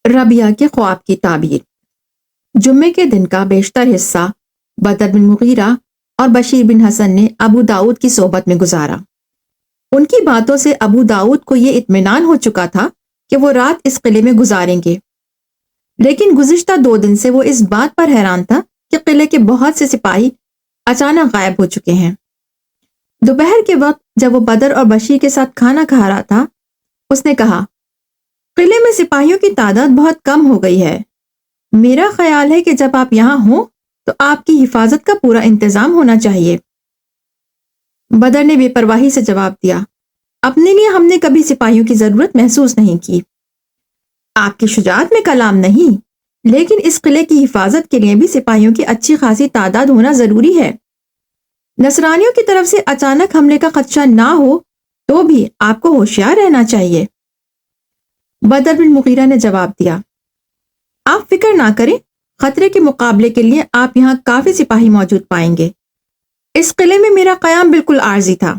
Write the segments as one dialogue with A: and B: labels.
A: ربیہ کے خواب کی تعبیر۔ جمعے کے دن کا بیشتر حصہ بدر بن مغیرہ اور بشیر بن حسن نے ابو داؤد کی صحبت میں گزارا۔ ان کی باتوں سے ابو داؤد کو یہ اطمینان ہو چکا تھا کہ وہ رات اس قلعے میں گزاریں گے، لیکن گزشتہ 2 دن سے وہ اس بات پر حیران تھا کہ قلعے کے بہت سے سپاہی اچانک غائب ہو چکے ہیں۔ دوپہر کے وقت جب وہ بدر اور بشیر کے ساتھ کھانا کھا رہا تھا، اس نے کہا، قلعے میں سپاہیوں کی تعداد بہت کم ہو گئی ہے۔ میرا خیال ہے کہ جب آپ یہاں ہوں تو آپ کی حفاظت کا پورا انتظام ہونا چاہیے۔ بدر نے بے پرواہی سے جواب دیا، اپنے لیے ہم نے کبھی سپاہیوں کی ضرورت محسوس نہیں کی۔ آپ کی شجاعت میں کلام نہیں، لیکن اس قلعے کی حفاظت کے لیے بھی سپاہیوں کی اچھی خاصی تعداد ہونا ضروری ہے۔ نصرانیوں کی طرف سے اچانک حملے کا خدشہ نہ ہو تو بھی آپ کو ہوشیار رہنا چاہیے۔ بدر بن مغیرہ نے جواب دیا، آپ فکر نہ کریں، خطرے کے مقابلے کے لیے آپ یہاں کافی سپاہی موجود پائیں گے۔ اس قلعے میں میرا قیام بالکل عارضی تھا۔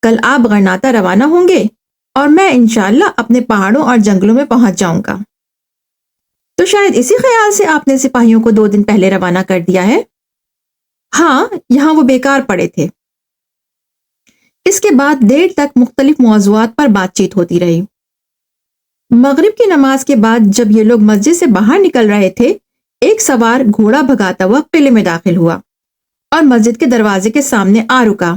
A: کل آپ غرناطہ روانہ ہوں گے اور میں انشاءاللہ اپنے پہاڑوں اور جنگلوں میں پہنچ جاؤں گا۔ تو شاید اسی خیال سے آپ نے سپاہیوں کو 2 دن پہلے روانہ کر دیا ہے؟ ہاں، یہاں وہ بیکار پڑے تھے۔ اس کے بعد دیر تک مختلف موضوعات پر بات چیت ہوتی رہی۔ مغرب کی نماز کے بعد جب یہ لوگ مسجد سے باہر نکل رہے تھے، ایک سوار گھوڑا بھگاتا ہوا قلعے میں داخل ہوا اور مسجد کے دروازے کے سامنے آ رکا۔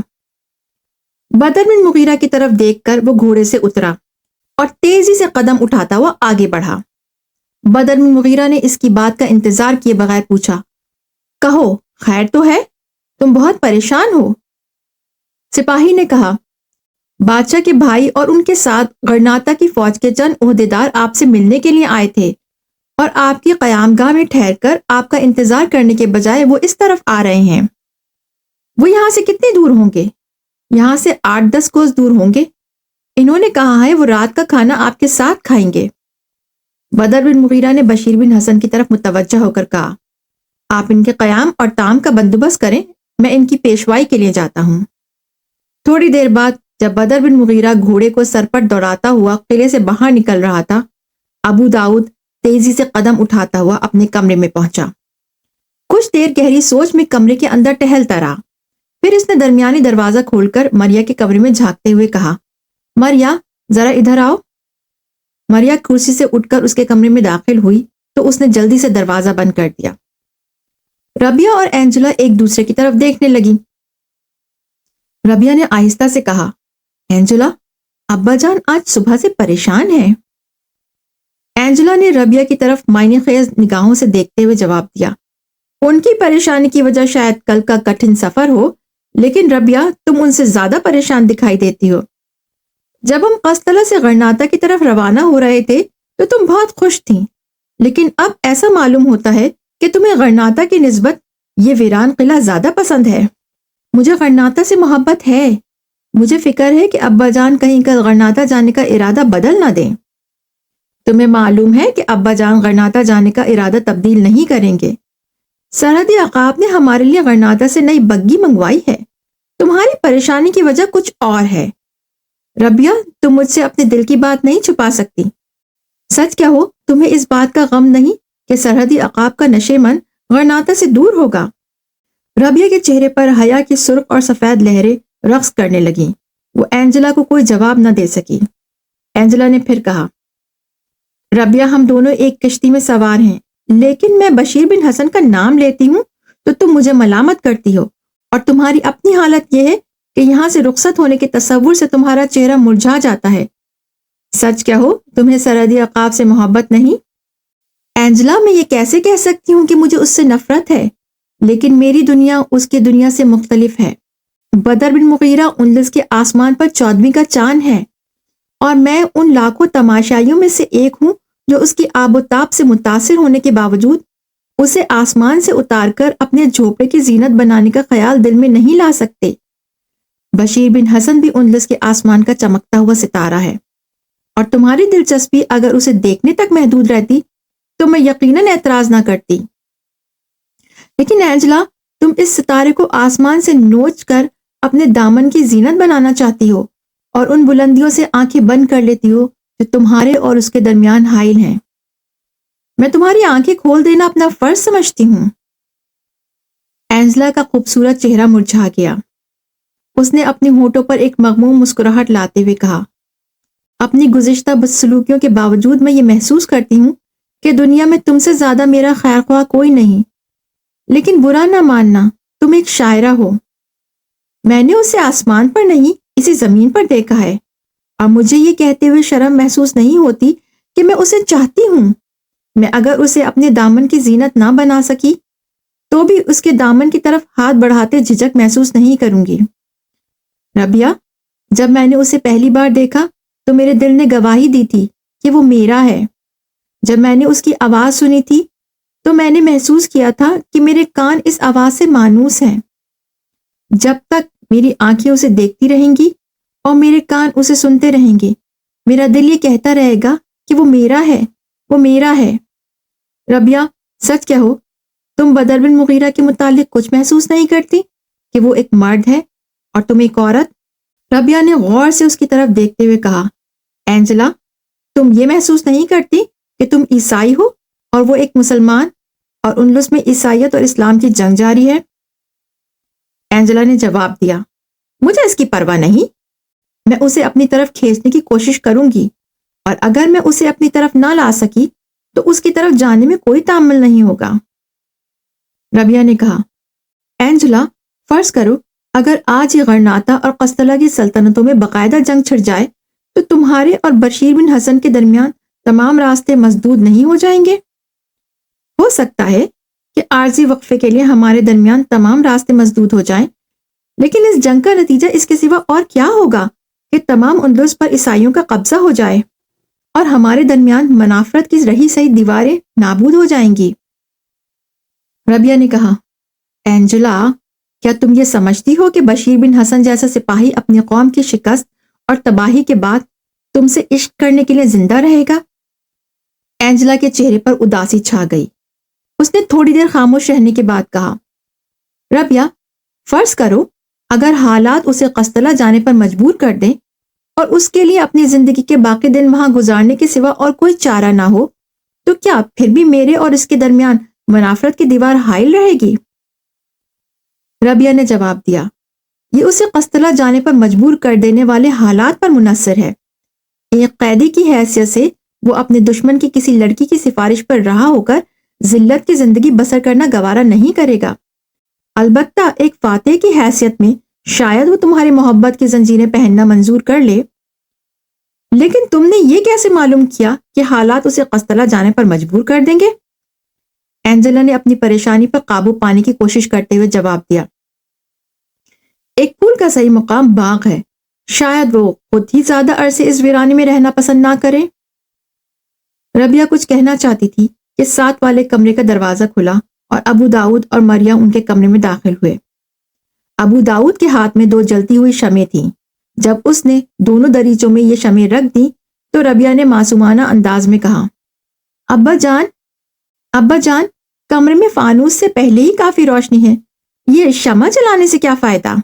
A: بدر بن مغیرہ کی طرف دیکھ کر وہ گھوڑے سے اترا اور تیزی سے قدم اٹھاتا ہوا آگے بڑھا۔ بدر بن مغیرہ نے اس کی بات کا انتظار کیے بغیر پوچھا، کہو خیر تو ہے؟ تم بہت پریشان ہو؟ سپاہی نے کہا، بادشاہ کے بھائی اور ان کے ساتھ غرناطہ کی فوج کے چند عہدیدار آپ سے ملنے کے لیے آئے تھے اور آپ کی قیام گاہ میں ٹھہر کر آپ کا انتظار کرنے کے بجائے وہ اس طرف آ رہے ہیں۔ وہ یہاں سے کتنے دور ہوں گے؟ یہاں سے 8-10 کوس دور ہوں گے۔ انہوں نے کہا ہے وہ رات کا کھانا آپ کے ساتھ کھائیں گے۔ بدر بن مغیرہ نے بشیر بن حسن کی طرف متوجہ ہو کر کہا، آپ ان کے قیام اور طعام کا بندوبست کریں، میں ان کی پیشوائی کے لیے جاتا ہوں۔ تھوڑی دیر بعد جب بدر بن مغیرہ گھوڑے کو سر پر دوڑاتا ہوا قلعے سے باہر نکل رہا تھا، ابو داؤد تیزی سے قدم اٹھاتا ہوا اپنے کمرے میں پہنچا۔ کچھ دیر گہری سوچ میں کمرے کے اندر ٹہلتا رہا، پھر اس نے درمیانی دروازہ کھول کر مریا کے کمرے میں جھانکتے ہوئے کہا، مریا ذرا ادھر آؤ۔ مریا کرسی سے اٹھ کر اس کے کمرے میں داخل ہوئی تو اس نے جلدی سے دروازہ بند کر دیا۔ ربیہ اور اینجلا ایک دوسرے کی طرف دیکھنے لگی۔ ربیہ نے آہستہ سے کہا، اینجلا، ابا جان آج صبح سے پریشان ہیں۔ اینجلا نے ربیہ کی طرف معنی خیز نگاہوں سے دیکھتے ہوئے جواب دیا، ان کی پریشانی کی وجہ شاید کل کا کٹھن سفر ہو، لیکن ربیہ تم ان سے زیادہ پریشان دکھائی دیتی ہو۔ جب ہم قسطلہ سے غرناطہ کی طرف روانہ ہو رہے تھے تو تم بہت خوش تھیں، لیکن اب ایسا معلوم ہوتا ہے کہ تمہیں غرناطہ کی نسبت یہ ویران قلعہ زیادہ پسند ہے۔ مجھے غرناطہ سے محبت ہے، مجھے فکر ہے کہ ابا جان کہیں کل غرناطہ جانے کا ارادہ بدل نہ دیں۔ تمہیں معلوم ہے کہ ابا جان غرناطہ جانے کا ارادہ تبدیل نہیں کریں گے۔ سرحدی عقاب نے ہمارے لیے غرناطہ سے نئی بگی منگوائی ہے۔ تمہاری پریشانی کی وجہ کچھ اور ہے۔ ربیہ، تم مجھ سے اپنے دل کی بات نہیں چھپا سکتی۔ سچ کیا ہو، تمہیں اس بات کا غم نہیں کہ سرحدی عقاب کا نشیمن غرناطہ سے دور ہوگا؟ ربیہ کے چہرے پر حیا کی سرخ اور سفید لہریں رقص کرنے لگیں۔ وہ اینجلا کو کوئی جواب نہ دے سکی۔ اینجلا نے پھر کہا، ربیہ، ہم دونوں ایک کشتی میں سوار ہیں، لیکن میں بشیر بن حسن کا نام لیتی ہوں تو تم مجھے ملامت کرتی ہو، اور تمہاری اپنی حالت یہ ہے کہ یہاں سے رخصت ہونے کے تصور سے تمہارا چہرہ مرجھا جاتا ہے۔ سچ کیا ہو، تمہیں سرحدی عقاب سے محبت نہیں؟ اینجلا، میں یہ کیسے کہہ سکتی ہوں کہ مجھے اس سے نفرت ہے، لیکن میری دنیا اس کی دنیا سے مختلف ہے۔ بدر بن مغیرہ اندلس کے آسمان پر 14ویں کا چاند ہے، اور میں ان لاکھوں تماشائیوں میں سے ایک ہوں جو اس کی آب و تاب سے متاثر ہونے کے باوجود اسے آسمان سے اتار کر اپنے جھوپڑے کی زینت بنانے کا خیال دل میں نہیں لا سکتے۔ بشیر بن حسن بھی اندلس کے آسمان کا چمکتا ہوا ستارہ ہے، اور تمہاری دلچسپی اگر اسے دیکھنے تک محدود رہتی تو میں یقیناً اعتراض نہ کرتی، لیکن اینجلا، تم اس ستارے کو آسمان سے نوچ کر اپنے دامن کی زینت بنانا چاہتی ہو، اور ان بلندیوں سے آنکھیں بند کر لیتی ہو جو تمہارے اور اس کے درمیان حائل ہیں۔ میں تمہاری آنکھیں کھول دینا اپنا فرض سمجھتی ہوں۔ اینجلا کا خوبصورت چہرہ مرجھا گیا۔ اس نے اپنے ہونٹوں پر ایک مغموم مسکراہٹ لاتے ہوئے کہا، اپنی گزشتہ بدسلوکیوں کے باوجود میں یہ محسوس کرتی ہوں کہ دنیا میں تم سے زیادہ میرا خیر خواہ کوئی نہیں، لیکن برا نہ ماننا، تم ایک شاعرہ ہو۔ میں نے اسے آسمان پر نہیں، اسی زمین پر دیکھا ہے، اور مجھے یہ کہتے ہوئے شرم محسوس نہیں ہوتی کہ میں اسے چاہتی ہوں۔ میں اگر اسے اپنے دامن کی زینت نہ بنا سکی تو بھی اس کے دامن کی طرف ہاتھ بڑھاتے جھجک محسوس نہیں کروں گی۔ ربیہ، جب میں نے اسے پہلی بار دیکھا تو میرے دل نے گواہی دی تھی کہ وہ میرا ہے۔ جب میں نے اس کی آواز سنی تھی تو میں نے محسوس کیا تھا کہ میرے کان اس آواز سے مانوس ہیں۔ جب تک میری آنکھیں اسے دیکھتی رہیں گی اور میرے کان اسے سنتے رہیں گے، میرا دل یہ کہتا رہے گا کہ وہ میرا ہے، وہ میرا ہے۔ ربیہ، سچ کہو، تم بدر بن مغیرہ کے متعلق کچھ محسوس نہیں کرتی کہ وہ ایک مرد ہے اور تم ایک عورت؟ ربیہ نے غور سے اس کی طرف دیکھتے ہوئے کہا، اینجلا، تم یہ محسوس نہیں کرتی کہ تم عیسائی ہو اور وہ ایک مسلمان، اور اندلس میں عیسائیت اور اسلام کی جنگ جاری ہے؟ اینجلا نے جواب دیا، مجھے اس کی پرواہ نہیں، میں اسے اپنی طرف کھینچنے کی کوشش کروں گی، اور اگر میں اسے اپنی طرف نہ لا سکی تو اس کی طرف جانے میں کوئی تعامل نہیں ہوگا۔ ربیہ نے کہا، اینجلا، فرض کرو اگر آج یہ غرناطہ اور قسطلہ کی سلطنتوں میں باقاعدہ جنگ چھڑ جائے تو تمہارے اور بشیر بن حسن کے درمیان تمام راستے مسدود نہیں ہو جائیں گے؟ ہو سکتا ہے کہ عارضی وقفے کے لیے ہمارے درمیان تمام راستے مسدود ہو جائیں، لیکن اس جنگ کا نتیجہ اس کے سوا اور کیا ہوگا کہ تمام اندلس پر عیسائیوں کا قبضہ ہو جائے اور ہمارے درمیان منافرت کی رہی سہی دیواریں نابود ہو جائیں گی۔ ربیہ نے کہا، اینجلا، کیا تم یہ سمجھتی ہو کہ بشیر بن حسن جیسا سپاہی اپنی قوم کی شکست اور تباہی کے بعد تم سے عشق کرنے کے لیے زندہ رہے گا؟ اینجلا کے چہرے پر اداسی چھا گئی۔ اس نے تھوڑی دیر خاموش رہنے کے بعد کہا، ربیہ، فرض کرو اگر حالات اسے قسطلہ جانے پر مجبور کر دیں اور اس کے لیے اپنی زندگی کے باقی دن وہاں گزارنے کے سوا اور کوئی چارہ نہ ہو، تو کیا پھر بھی میرے اور اس کے درمیان منافرت کی دیوار حائل رہے گی؟ ربیہ نے جواب دیا، یہ اسے قسطلہ جانے پر مجبور کر دینے والے حالات پر منحصر ہے۔ ایک قیدی کی حیثیت سے وہ اپنے دشمن کی کسی لڑکی کی سفارش پر رہا ہو کر ذلت کی زندگی بسر کرنا گوارا نہیں کرے گا۔ البتہ ایک فاتح کی حیثیت میں شاید وہ تمہاری محبت کی زنجیریں پہننا منظور کر لے، لیکن تم نے یہ کیسے معلوم کیا کہ حالات اسے قسطلہ جانے پر مجبور کر دیں گے؟ اینجلا نے اپنی پریشانی پر قابو پانے کی کوشش کرتے ہوئے جواب دیا، ایک پھول کا صحیح مقام باغ ہے، شاید وہ خود ہی زیادہ عرصے اس ویرانے میں رہنا پسند نہ کرے۔ ربیہ کچھ کہنا چاہتی تھی کہ ساتھ والے کمرے کا دروازہ کھلا اور ابو داؤد اور مریم ان کے کمرے میں داخل ہوئے۔ ابو داؤد کے ہاتھ میں 2 جلتی ہوئی شمعیں تھیں۔ جب اس نے دونوں دریچوں میں یہ شمعیں رکھ دیں تو ربیہ نے معصومانہ انداز میں کہا، ابا جان، کمرے میں فانوس سے پہلے ہی کافی روشنی ہے، یہ شمع جلانے سے کیا فائدہ؟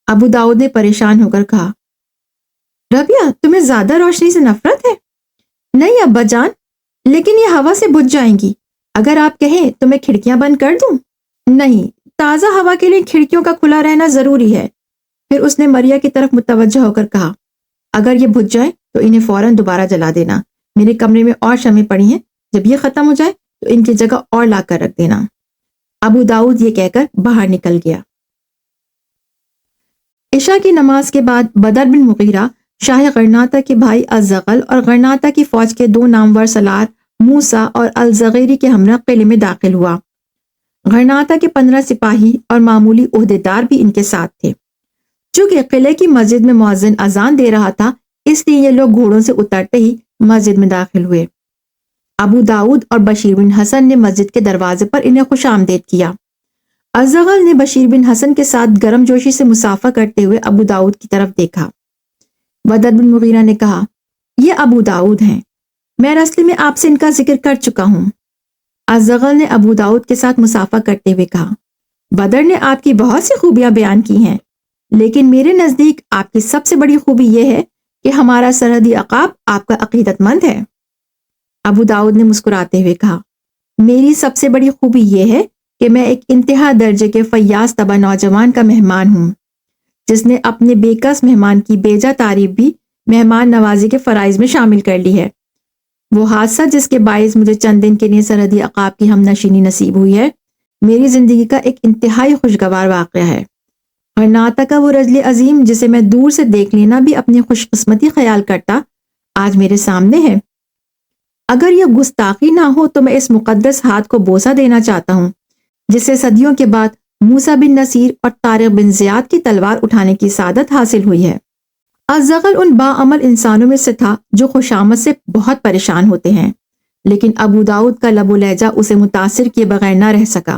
A: ابو داؤد نے پریشان ہو کر کہا، ربیہ، تمہیں زیادہ روشنی سے نفرت ہے؟ نہیں ابا جان، لیکن یہ ہوا سے بجھ جائیں گی، اگر آپ کہیں تو میں کھڑکیاں بند کر دوں؟ نہیں، تازہ ہوا کے لیے کھڑکیوں کا کھلا رہنا ضروری ہے۔ پھر اس نے مریا کی طرف متوجہ ہو کر کہا، اگر یہ بجھ جائے تو انہیں فوراً دوبارہ جلا دینا، میرے کمرے میں اور شمعیں پڑی ہیں، جب یہ ختم ہو جائے تو ان کی جگہ اور لا کر رکھ دینا۔ ابو داؤد یہ کہہ کر باہر نکل گیا۔ عشاء کی نماز کے بعد بدر بن مغیرہ شاہ غرناطہ کے بھائی الزغل اور غرناطہ کی فوج کے 2 نامور سالار موسیٰ اور الزغیری کے ہمراہ قلعے میں داخل ہوا۔ غرناطہ کے 15 سپاہی اور معمولی عہدیدار بھی ان کے ساتھ تھے۔ چونکہ قلعے کی مسجد میں مؤذن اذان دے رہا تھا، اس لیے یہ لوگ گھوڑوں سے اترتے ہی مسجد میں داخل ہوئے۔ ابو داؤد اور بشیر بن حسن نے مسجد کے دروازے پر انہیں خوش آمدید کیا۔ الزغل نے بشیر بن حسن کے ساتھ گرم جوشی سے مصافحہ کرتے ہوئے ابو داؤد کی طرف دیکھا۔ بدر بن مغیرہ نے کہا، یہ ابو داؤد ہیں، میں رستے میں آپ سے ان کا ذکر کر چکا ہوں۔ الزغل نے ابو داؤد کے ساتھ مصافحہ کرتے ہوئے کہا، بدر نے آپ کی بہت سی خوبیاں بیان کی ہیں، لیکن میرے نزدیک آپ کی سب سے بڑی خوبی یہ ہے کہ ہمارا سرحدی عقاب آپ کا عقیدت مند ہے۔ ابو داؤد نے مسکراتے ہوئے کہا، میری سب سے بڑی خوبی یہ ہے کہ میں ایک انتہا درجے کے فیاض طبع نوجوان کا مہمان ہوں، جس نے اپنے بے کس مہمان کی بیجا تعریف بھی مہمان نوازی کے فرائض میں شامل کر لی ہے۔ وہ حادثہ جس کے باعث مجھے چند دن کے لیے سرحدی عقاب کی ہم نشینی نصیب ہوئی ہے، میری زندگی کا ایک انتہائی خوشگوار واقعہ ہے۔ غرناطہ کا وہ رجل عظیم جسے میں دور سے دیکھ لینا بھی اپنی خوش قسمتی خیال کرتا، آج میرے سامنے ہے۔ اگر یہ گستاخی نہ ہو تو میں اس مقدس ہاتھ کو بوسہ دینا چاہتا ہوں، جسے صدیوں کے بعد موسیٰ بن نصیر اور طارق بن زیاد کی تلوار اٹھانے کی سعادت حاصل ہوئی ہے۔ الزغل ان باعمل انسانوں میں سے تھا جو خوشامد سے بہت پریشان ہوتے ہیں، لیکن ابو داؤد کا لب و لہجہ اسے متاثر کیے بغیر نہ رہ سکا۔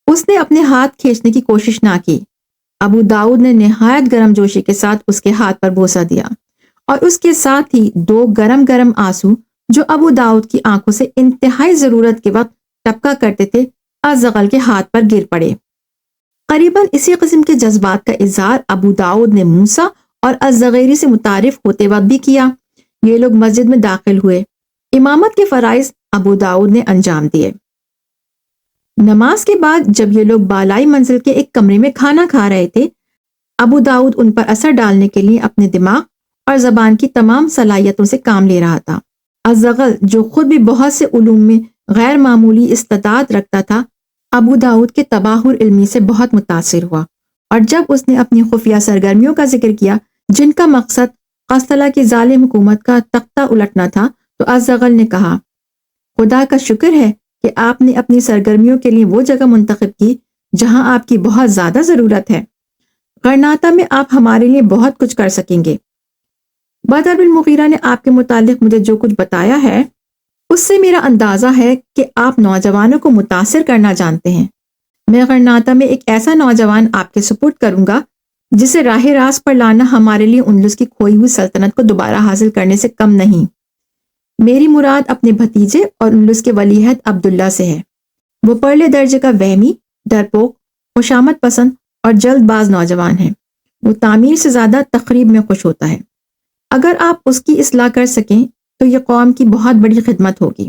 A: اس نے اپنے ہاتھ کھینچنے کی کوشش نہ کی۔ ابو داؤد نے نہایت گرم جوشی کے ساتھ اس کے ہاتھ پر بوسہ دیا، اور اس کے ساتھ ہی دو گرم گرم آنسو جو ابو داؤد کی آنکھوں سے انتہائی ضرورت کے وقت ٹپکا کرتے تھے، الزغل کے ہاتھ پر گر پڑے۔ قریباً اسی قسم کے جذبات کا اظہار ابو داؤد نے موسیٰ اور الزغیری سے متعارف ہوتے وقت بھی کیا۔ یہ لوگ مسجد میں داخل ہوئے، امامت کے فرائض ابو داؤد نے انجام دیے۔ نماز کے بعد جب یہ لوگ بالائی منزل کے ایک کمرے میں کھانا کھا رہے تھے، ابو داؤد ان پر اثر ڈالنے کے لیے اپنے دماغ اور زبان کی تمام صلاحیتوں سے کام لے رہا تھا۔ الزغل جو خود بھی بہت سے علوم میں غیر معمولی استطاعت رکھتا تھا، ابو داؤد کے تباہر علمی سے بہت متاثر ہوا، اور جب اس نے اپنی خفیہ سرگرمیوں کا ذکر کیا جن کا مقصد قسطلہ کی ظالم حکومت کا تختہ الٹنا تھا، تو الزغل نے کہا، خدا کا شکر ہے کہ آپ نے اپنی سرگرمیوں کے لیے وہ جگہ منتخب کی جہاں آپ کی بہت زیادہ ضرورت ہے۔ غرناطہ میں آپ ہمارے لیے بہت کچھ کر سکیں گے۔ بدر بن مغیرہ نے آپ کے متعلق مجھے جو کچھ بتایا ہے، اس سے میرا اندازہ ہے کہ آپ نوجوانوں کو متاثر کرنا جانتے ہیں۔ میں غرناطہ میں ایک ایسا نوجوان آپ کے سپرد کروں گا جسے راہ راست پر لانا ہمارے لیے اندلس کی کھوئی ہوئی سلطنت کو دوبارہ حاصل کرنے سے کم نہیں۔ میری مراد اپنے بھتیجے اور اندلس کے ولیعہد عبداللہ سے ہے۔ وہ پرلے درجے کا وہمی، ڈرپوک، خوشامد پسند اور جلد باز نوجوان ہے۔ وہ تعمیر سے زیادہ تخریب میں خوش ہوتا ہے۔ اگر آپ اس کی اصلاح کر سکیں تو یہ قوم کی بہت بڑی خدمت ہوگی۔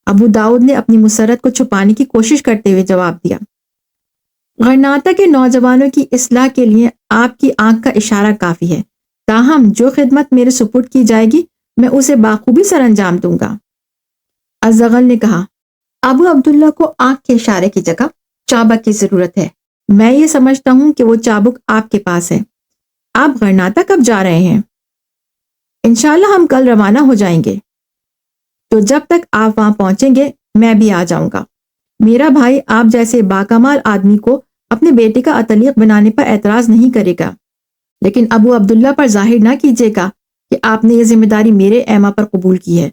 A: ابو داؤد نے اپنی مسرت کو چھپانے کی کوشش کرتے ہوئے جواب دیا، غرناطہ کے نوجوانوں کی اصلاح کے لیے آپ کی آنکھ کا اشارہ کافی ہے، تاہم جو خدمت میرے سپرد کی جائے گی میں اسے بخوبی سر انجام دوں گا۔ الزغل نے کہا، ابو عبداللہ کو آنکھ کے اشارے کی جگہ چابک کی ضرورت ہے۔ میں یہ سمجھتا ہوں کہ وہ چابک آپ کے پاس ہے۔ آپ غرناطہ کب جا رہے ہیں؟ انشاءاللہ ہم کل روانہ ہو جائیں گے۔ تو جب تک آپ وہاں پہنچیں گے میں بھی آ جاؤں گا۔ میرا بھائی آپ جیسے باکمال آدمی کو اپنے بیٹے کا عطلیق بنانے پر اعتراض نہیں کرے گا، لیکن ابو عبداللہ پر ظاہر نہ کیجیے گا کہ آپ نے یہ ذمہ داری میرے ایما پر قبول کی ہے۔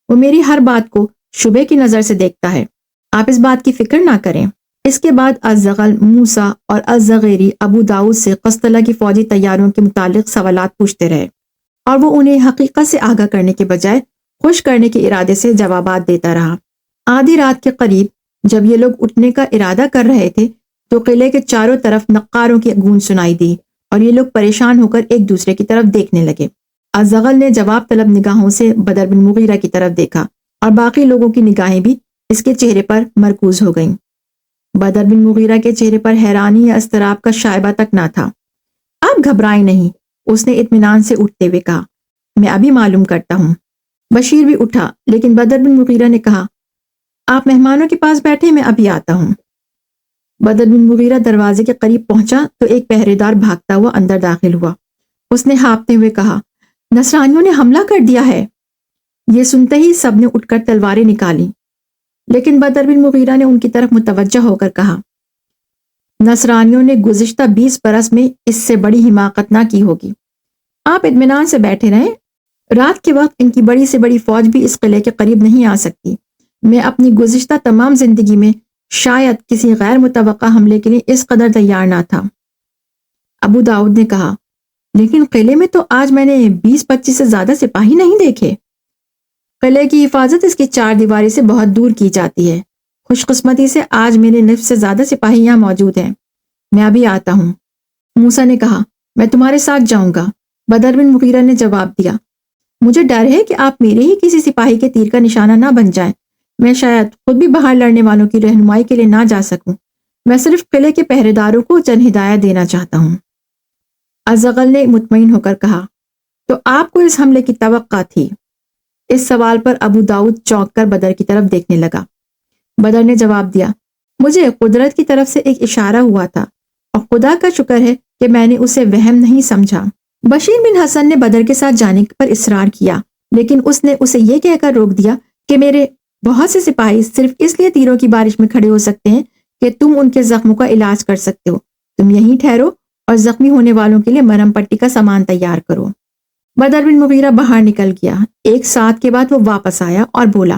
A: وہ میری ہر بات کو شبے کی نظر سے دیکھتا ہے۔ آپ اس بات کی فکر نہ کریں۔ اس کے بعد الزغل، موسیٰ اور الزغیری ابو داؤد سے قسطلہ کی فوجی تیاریوں کے متعلق سوالات پوچھتے رہے، اور وہ انہیں حقیقت سے آگاہ کرنے کے بجائے خوش کرنے کے ارادے سے جوابات دیتا رہا۔ آدھی رات کے قریب جب یہ لوگ اٹھنے کا ارادہ کر رہے تھے تو قلعے کے چاروں طرف نقاروں کی گونج سنائی دی، اور یہ لوگ پریشان ہو کر ایک دوسرے کی طرف دیکھنے لگے۔ الزغل نے جواب طلب نگاہوں سے بدر بن مغیرہ کی طرف دیکھا، اور باقی لوگوں کی نگاہیں بھی اس کے چہرے پر مرکوز ہو گئیں۔ بدر بن مغیرہ کے چہرے پر حیرانی یا اضطراب کا شائبہ تک نہ تھا۔ آپ گھبرائیں نہیں، اس نے اطمینان سے اٹھتے ہوئے کہا، میں ابھی معلوم کرتا ہوں۔ بشیر بھی اٹھا، لیکن بدر بن مغیرہ نے کہا، آپ مہمانوں کے پاس بیٹھے، میں ابھی آتا ہوں۔ بدر بن مغیرہ دروازے کے قریب پہنچا تو ایک پہرے دار بھاگتا ہوا اندر داخل ہوا۔ اس نے ہانپتے ہوئے کہا، نصرانیوں نے حملہ کر دیا ہے۔ یہ سنتے ہی سب نے اٹھ کر تلواریں نکالیں، لیکن بدر بن مغیرہ نے ان کی طرف متوجہ ہو کر کہا، نصرانیوں نے گزشتہ 20 برس میں اس سے بڑی حماقت نہ کی ہوگی۔ آپ اطمینان سے بیٹھے رہیں، رات کے وقت ان کی بڑی سے بڑی فوج بھی اس قلعے کے قریب نہیں آ سکتی۔ میں اپنی گزشتہ تمام زندگی میں شاید کسی غیر متوقع حملے کے لیے اس قدر تیار نہ تھا۔ ابو داؤد نے کہا، لیکن قلعے میں تو آج میں نے 20-25 سے زیادہ سپاہی نہیں دیکھے۔ قلعے کی حفاظت اس کی 4 دیواری سے بہت دور کی جاتی ہے۔ خوش قسمتی سے آج میرے نصف سے زیادہ سپاہی یہاں موجود ہیں۔ میں ابھی آتا ہوں۔ موسیٰ نے کہا، میں تمہارے ساتھ جاؤں گا۔ بدر بن مغیرہ نے جواب دیا، مجھے ڈر ہے کہ آپ میرے ہی کسی سپاہی کے تیر کا نشانہ نہ بن جائیں۔ میں شاید خود بھی باہر لڑنے والوں کی رہنمائی کے لیے نہ جا سکوں۔ میں صرف قلعے کے پہرے داروں کو چند ہدایت دینا چاہتا ہوں۔ ازغل نے مطمئن ہو کر کہا، تو آپ کو اس حملے کی توقع تھی؟ اس سوال پر ابو داؤد چونک کر بدر کی طرف دیکھنے لگا۔ بدر نے جواب دیا، مجھے قدرت کی طرف سے ایک اشارہ ہوا تھا اور خدا کا شکر ہے کہ میں نے اسے وہم نہیں سمجھا۔ بشیر بن حسن نے بدر کے ساتھ جانے پر اصرار کیا، لیکن اس نے اسے یہ کہہ کر روک دیا کہ میرے بہت سے سپاہی صرف اس لیے تیروں کی بارش میں کھڑے ہو سکتے ہیں کہ تم ان کے زخموں کا علاج کر سکتے ہو۔ تم یہیں ٹھہرو اور زخمی ہونے والوں کے لیے مرہم پٹی کا سامان تیار کرو۔ بدر بن مغیرہ باہر نکل گیا۔ ایک ساعت کے بعد وہ واپس آیا اور بولا،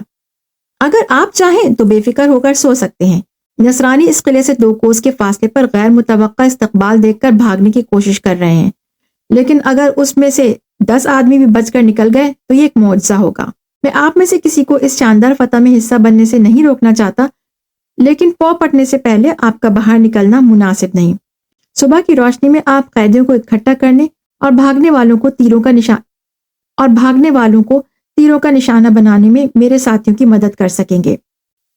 A: اگر آپ چاہیں تو بے فکر ہو کر سو سکتے ہیں۔ نصرانی اس قلعے سے 2 کوس کے فاصلے پر غیر متوقع استقبال دیکھ کر بھاگنے کی کوشش کر رہے ہیں، لیکن اگر اس میں سے 10 آدمی بھی بچ کر نکل گئے تو یہ ایک معجزہ ہوگا۔ میں آپ میں سے کسی کو اس شاندار فتح میں حصہ بننے سے نہیں روکنا چاہتا، لیکن پو پٹنے سے پہلے آپ کا باہر نکلنا مناسب نہیں۔ صبح کی روشنی میں آپ قیدیوں کو اکٹھا کرنے اور بھاگنے والوں کو تیروں کا نشانہ بنانے میں میرے ساتھیوں کی مدد کر سکیں گے۔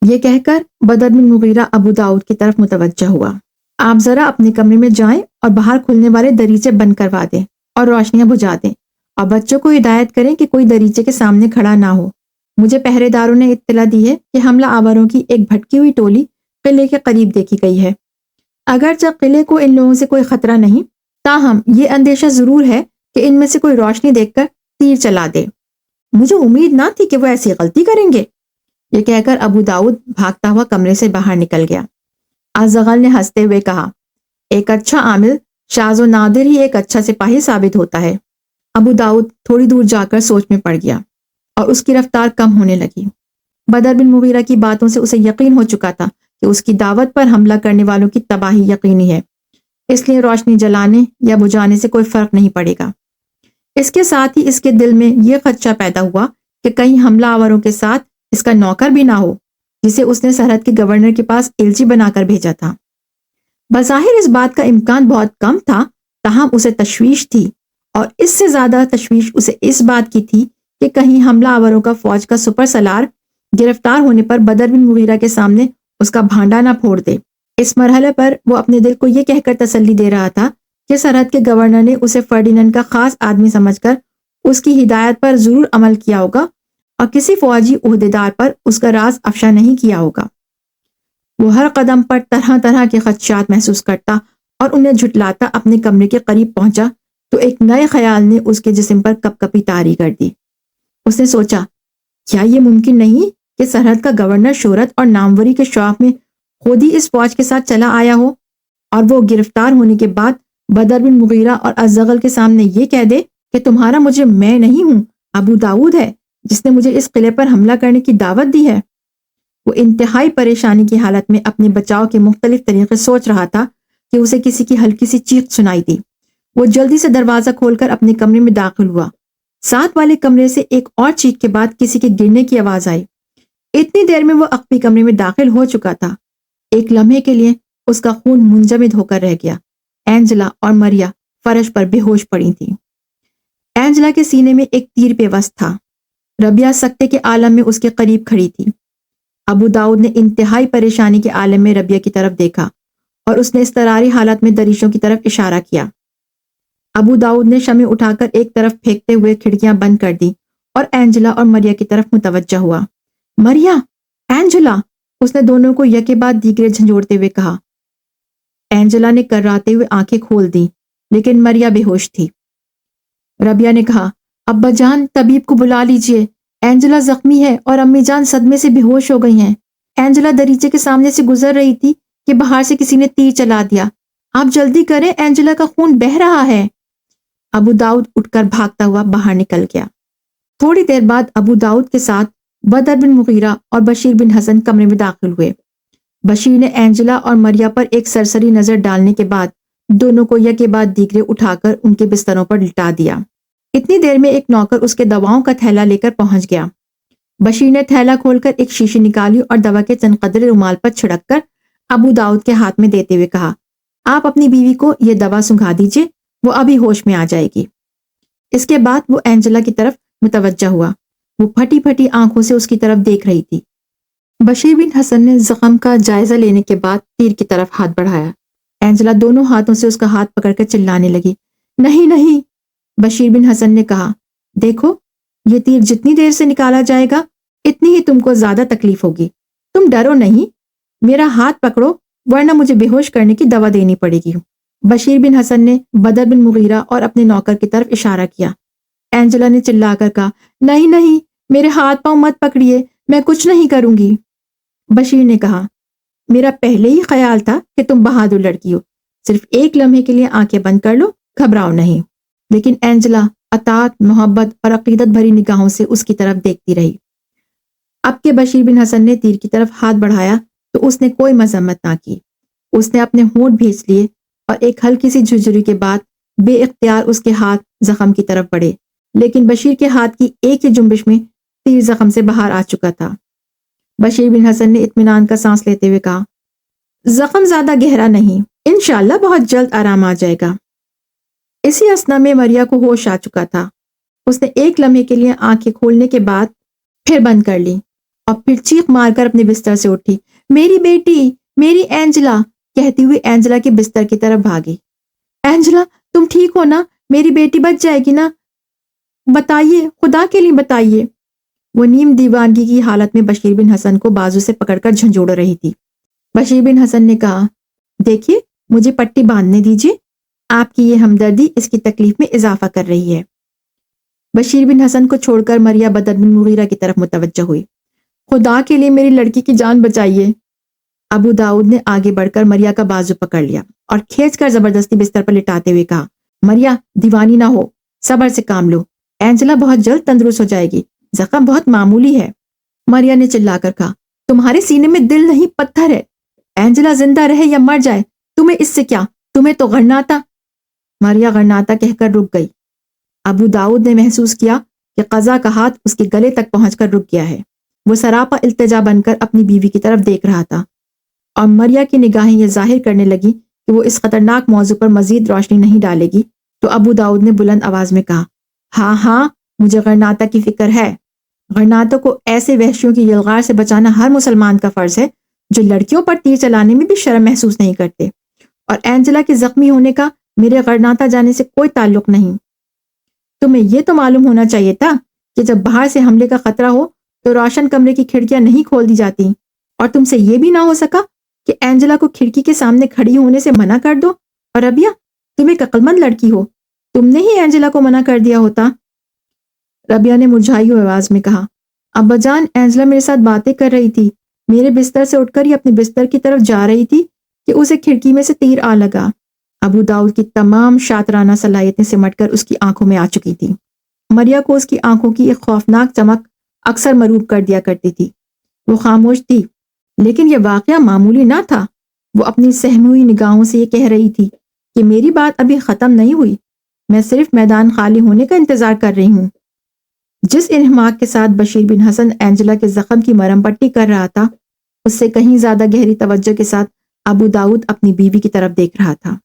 A: یہ کہہ کر بدر بن مغیرہ ابو داؤد کی طرف متوجہ ہوا۔ آپ ذرا اپنے کمرے میں جائیں اور باہر کھلنے والے دریچے بند کروا دیں اور روشنیاں بجھا دیں، اور بچوں کو ہدایت کریں کہ کوئی دریچے کے سامنے کھڑا نہ ہو۔ مجھے پہرے داروں نے اطلاع دی ہے کہ حملہ آوروں کی ایک بھٹکی ہوئی ٹولی قلعے کے قریب دیکھی گئی ہے۔ اگرچہ قلعے کو ان لوگوں سے کوئی خطرہ نہیں، تاہم یہ اندیشہ ضرور ہے کہ ان میں سے کوئی روشنی دیکھ کر تیر چلا دے۔ مجھے امید نہ تھی کہ وہ ایسی غلطی کریں گے۔ یہ کہہ کر ابو داؤد بھاگتا ہوا کمرے سے باہر نکل گیا۔ ازغل نے ہنستے ہوئے کہا، ایک اچھا عامل شاذ و نادر ہی ایک اچھا سپاہی ثابت ہوتا ہے۔ ابو داؤد تھوڑی دور جا کر سوچ میں پڑ گیا اور اس کی رفتار کم ہونے لگی۔ بدر بن مغیرہ کی باتوں سے اسے یقین ہو چکا تھا کہ اس کی دعوت پر حملہ کرنے والوں کی تباہی یقینی ہے، اس لیے روشنی جلانے یا بجھانے سے کوئی فرق نہیں پڑے گا۔ اس کے ساتھ ہی اس کے دل میں یہ خدشہ پیدا ہوا کہ کہیں حملہ آوروں کے ساتھ اس کا نوکر بھی نہ ہو، جسے اس نے سرحد کے گورنر کے پاس ایلچی بنا کر بھیجا تھا۔ بظاہر اس بات کا امکان بہت کم تھا، تاہم اسے تشویش تھی، اور اس سے زیادہ تشویش اسے اس بات کی تھی کہ کہیں حملہ آوروں کا فوج کا سپر سالار گرفتار ہونے پر بدر بن مغیرہ کے سامنے اس کا بھانڈا نہ پھوڑ دے۔ اس مرحلے پر وہ اپنے دل کو یہ کہہ کر تسلی دے رہا تھا کہ سرحد کے گورنر نے اسے فرڈیننڈ کا خاص آدمی سمجھ کر اس کی ہدایت پر ضرور عمل کیا ہوگا اور کسی فوجی عہدیدار پر اس کا راز افشا نہیں کیا ہوگا۔ وہ ہر قدم پر طرح طرح کے خدشات محسوس کرتا اور انہیں جھٹلاتا اپنے کمرے کے قریب پہنچا تو ایک نئے خیال نے اس کے جسم پر کپ کپی طاری کر دی۔ اس نے سوچا، کیا یہ ممکن نہیں کہ سرحد کا گورنر شہرت اور ناموری کے شوق میں خود ہی اس فوج کے ساتھ چلا آیا ہو، اور وہ گرفتار ہونے کے بعد بدر بن مغیرہ اور ازغل کے سامنے یہ کہہ دے کہ تمہارا مجھے میں نہیں ہوں، ابو داؤد ہے جس نے مجھے اس قلعے پر حملہ کرنے کی دعوت دی ہے۔ وہ انتہائی پریشانی کی حالت میں اپنے بچاؤ کے مختلف طریقے سوچ رہا تھا کہ اسے کسی کی ہلکی سی چیخ سنائی دی۔ وہ جلدی سے دروازہ کھول کر اپنے کمرے میں داخل ہوا۔ ساتھ والے کمرے سے ایک اور چیخ کے بعد کسی کے گرنے کی آواز آئی۔ اتنی دیر میں وہ اخفی کمرے میں داخل ہو چکا تھا۔ ایک لمحے کے لیے اس کا خون منجمد ہو کر رہ گیا۔ اینجلا اور مریا فرش پر بے ہوش پڑی تھیں۔ اینجلا کے سینے میں ایک تیر پیوست تھا۔ ربیہ سکتے کے عالم میں اس کے قریب کھڑی تھی۔ ابو داؤد نے انتہائی پریشانی کے عالم میں ربیہ کی طرف دیکھا اور اس نے اضطراری حالت میں دریچوں کی طرف اشارہ کیا۔ ابو داؤد نے شمع اٹھا کر ایک طرف پھینکتے ہوئے کھڑکیاں بند کر دی اور اینجلا اور مریا کی طرف متوجہ ہوا۔ مریا، اینجلا، اس نے دونوں کو یکے بعد دیگرے جھنجھوڑتے ہوئے کہا۔ اینجلا نے کرراتے ہوئے آنکھیں کھول دی، لیکن مریا بے ہوش تھی۔ ربیہ نے کہا، ابا جان، طبیب کو بلا لیجئے، اینجلا زخمی ہے اور امی جان صدمے سے بے ہوش ہو گئی ہیں۔ اینجلا دریچے کے سامنے سے گزر رہی تھی کہ باہر سے کسی نے تیر چلا دیا۔ آپ جلدی کریں، اینجلا کا خون بہہ رہا ہے۔ ابو داؤد اٹھ کر بھاگتا ہوا باہر نکل گیا۔ تھوڑی دیر بعد ابو داؤد کے ساتھ بدر بن مغیرہ اور بشیر بن حسن کمرے میں داخل ہوئے۔ بشیر نے اینجلا اور مریا پر ایک سرسری نظر ڈالنے کے بعد دونوں کو یکے بعد دیگرے اٹھا کر ان کے بستروں پر لٹا دیا۔ اتنی دیر میں ایک نوکر اس کے دواؤں کا تھیلا لے کر پہنچ گیا۔ بشیر نے تھیلا کھول کر ایک شیشی نکالی اور دوا کے چند قطرے رومال پر چھڑک کر ابو داؤد کے ہاتھ میں دیتے ہوئے کہا، آپ اپنی بیوی کو یہ دوا سنگھا دیجئے، وہ ابھی ہوش میں آ جائے گی۔ اس کے بعد وہ اینجلا کی طرف متوجہ ہوا۔ وہ پھٹی پھٹی آنکھوں سے اس کی طرف دیکھ رہی تھی۔ بشیر بن حسن نے زخم کا جائزہ لینے کے بعد تیر کی طرف ہاتھ بڑھایا۔ اینجلا دونوں ہاتھوں سے اس کا ہاتھ پکڑ کر چلانے لگی۔ نہیں نہیں، بشیر بن حسن نے کہا، دیکھو یہ تیر جتنی دیر سے نکالا جائے گا اتنی ہی تم کو زیادہ تکلیف ہوگی۔ تم ڈرو نہیں، میرا ہاتھ پکڑو ورنہ مجھے بے ہوش کرنے کی دوا دینی پڑے گی۔ بشیر بن حسن نے بدر بن مغیرہ اور اپنے نوکر کی طرف اشارہ کیا۔ اینجلا نے چلا کر کہا، نہیں نہیں، میرے ہاتھ پاؤں مت پکڑیے، میں کچھ نہیں کروں گی۔ بشیر نے کہا، میرا پہلے ہی خیال تھا کہ تم بہادر لڑکی ہو، صرف ایک لمحے کے لیے آنکھیں بند کر لو، گھبراؤ نہیں۔ لیکن اینجلا اطاعت، محبت اور عقیدت بھری نگاہوں سے اس کی طرف دیکھتی رہی۔ اب کہ بشیر بن حسن نے تیر کی طرف ہاتھ بڑھایا تو اس نے کوئی مذمت نہ کی۔ اس نے اپنے ہونٹ بھینچ لیے اور ایک ہلکی سی جھرجھری کے بعد بے اختیار اس کے ہاتھ زخم کی طرف بڑھے، لیکن بشیر کے ہاتھ کی ایک ہی جنبش میں تیر زخم سے باہر آ چکا تھا۔ بشیر بن حسن نے اطمینان کا سانس لیتے ہوئے کہا، زخم زیادہ گہرا نہیں، انشاءاللہ بہت جلد آرام آ جائے گا۔ اسی اثنا میں مریا کو ہوش آ چکا تھا۔ اس نے ایک لمحے کے لیے آنکھیں کھولنے کے بعد پھر بند کر لی اور پھر چیخ مار کر اپنے بستر سے اٹھی۔ میری بیٹی، میری اینجلا، کہتی ہوئی اینجلا کے بستر کی طرف بھاگی۔ اینجلا تم ٹھیک ہو نا؟ میری بیٹی بچ جائے گی نا؟ بتائیے، خدا کے لیے بتائیے۔ وہ نیم دیوانگی کی حالت میں بشیر بن حسن کو بازو سے پکڑ کر جھنجھوڑ رہی تھی۔ بشیر بن حسن نے کہا، دیکھیے مجھے پٹی باندھنے دیجیے، آپ کی یہ ہمدردی اس کی تکلیف میں اضافہ کر رہی ہے۔ بشیر بن حسن کو چھوڑ کر مریا بدر بن مغیرہ کی طرف متوجہ ہوئی۔ خدا کے لیے میری لڑکی کی جان بچائیے۔ ابو داؤد نے آگے بڑھ کر مریا کا بازو پکڑ لیا اور کھینچ کر زبردستی بستر پر لٹاتے ہوئے کہا، مریا دیوانی نہ ہو، صبر سے کام لو، اینجلا بہت جلد تندرست ہو جائے گی، زخم بہت معمولی ہے۔ مریا نے چلا کر کہا، تمہارے سینے میں دل نہیں پتھر ہے، اینجلا زندہ رہے یا مر جائے تمہیں اس سے کیا، تمہیں تو غرناطہ۔ مریا غرناطہ کہہ کر رک گئی۔ ابو داؤد نے محسوس کیا کہ قضا کا ہاتھ اس کے گلے تک پہنچ کر رک گیا ہے۔ وہ سراپا التجا بن کر اپنی بیوی کی طرف دیکھ رہا تھا اور مریا کی نگاہیں یہ ظاہر کرنے لگی کہ وہ اس خطرناک موضوع پر مزید روشنی نہیں ڈالے گی تو ابو داؤد نے بلند آواز میں کہا، ہاں ہاں مجھے غرناطہ کی فکر ہے۔ غرناطہ کو ایسے وحشیوں کی یلغار سے بچانا ہر مسلمان کا فرض ہے جو لڑکیوں پر تیر چلانے میں بھی شرم محسوس نہیں کرتے، اور اینجلا کے زخمی ہونے کا میرے غرناطہ جانے سے کوئی تعلق نہیں۔ تمہیں یہ تو معلوم ہونا چاہیے تھا کہ جب باہر سے حملے کا خطرہ ہو تو روشن کمرے کی کھڑکیاں نہیں کھول دی جاتی، اور تم سے یہ بھی نہ ہو سکا کہ اینجلا کو کھڑکی کے سامنے کھڑی ہونے سے منع کر دو۔ اور ربیہ، تم ایک عقل مند لڑکی ہو، تم نے ہی اینجلا کو منع کر دیا ہوتا۔ ربیہ نے مرجھائی ہوئی آواز میں کہا، ابا جان، اینجلا میرے ساتھ باتیں کر رہی تھی، میرے بستر سے اٹھ کر یہ اپنے بستر کی طرف جا رہی تھی کہ اسے کھڑکی میں سے تیر آ لگا۔ ابو داؤد کی تمام شاطرانہ صلاحیتیں سمٹ کر اس کی آنکھوں میں آ چکی تھی۔ مریا کو اس کی آنکھوں کی ایک خوفناک چمک اکثر مروب کر دیا کرتی تھی۔ وہ خاموش تھی، لیکن یہ واقعہ معمولی نہ تھا۔ وہ اپنی سہمی ہوئی نگاہوں سے یہ کہہ رہی تھی کہ میری بات ابھی ختم نہیں ہوئی، میں صرف میدان خالی ہونے کا انتظار کر رہی ہوں۔ جس انہماک کے ساتھ بشیر بن حسن اینجلا کے زخم کی مرہم پٹی کر رہا تھا، اس سے کہیں زیادہ گہری توجہ کے ساتھ ابو داؤد اپنی بیوی کی طرف دیکھ رہا تھا۔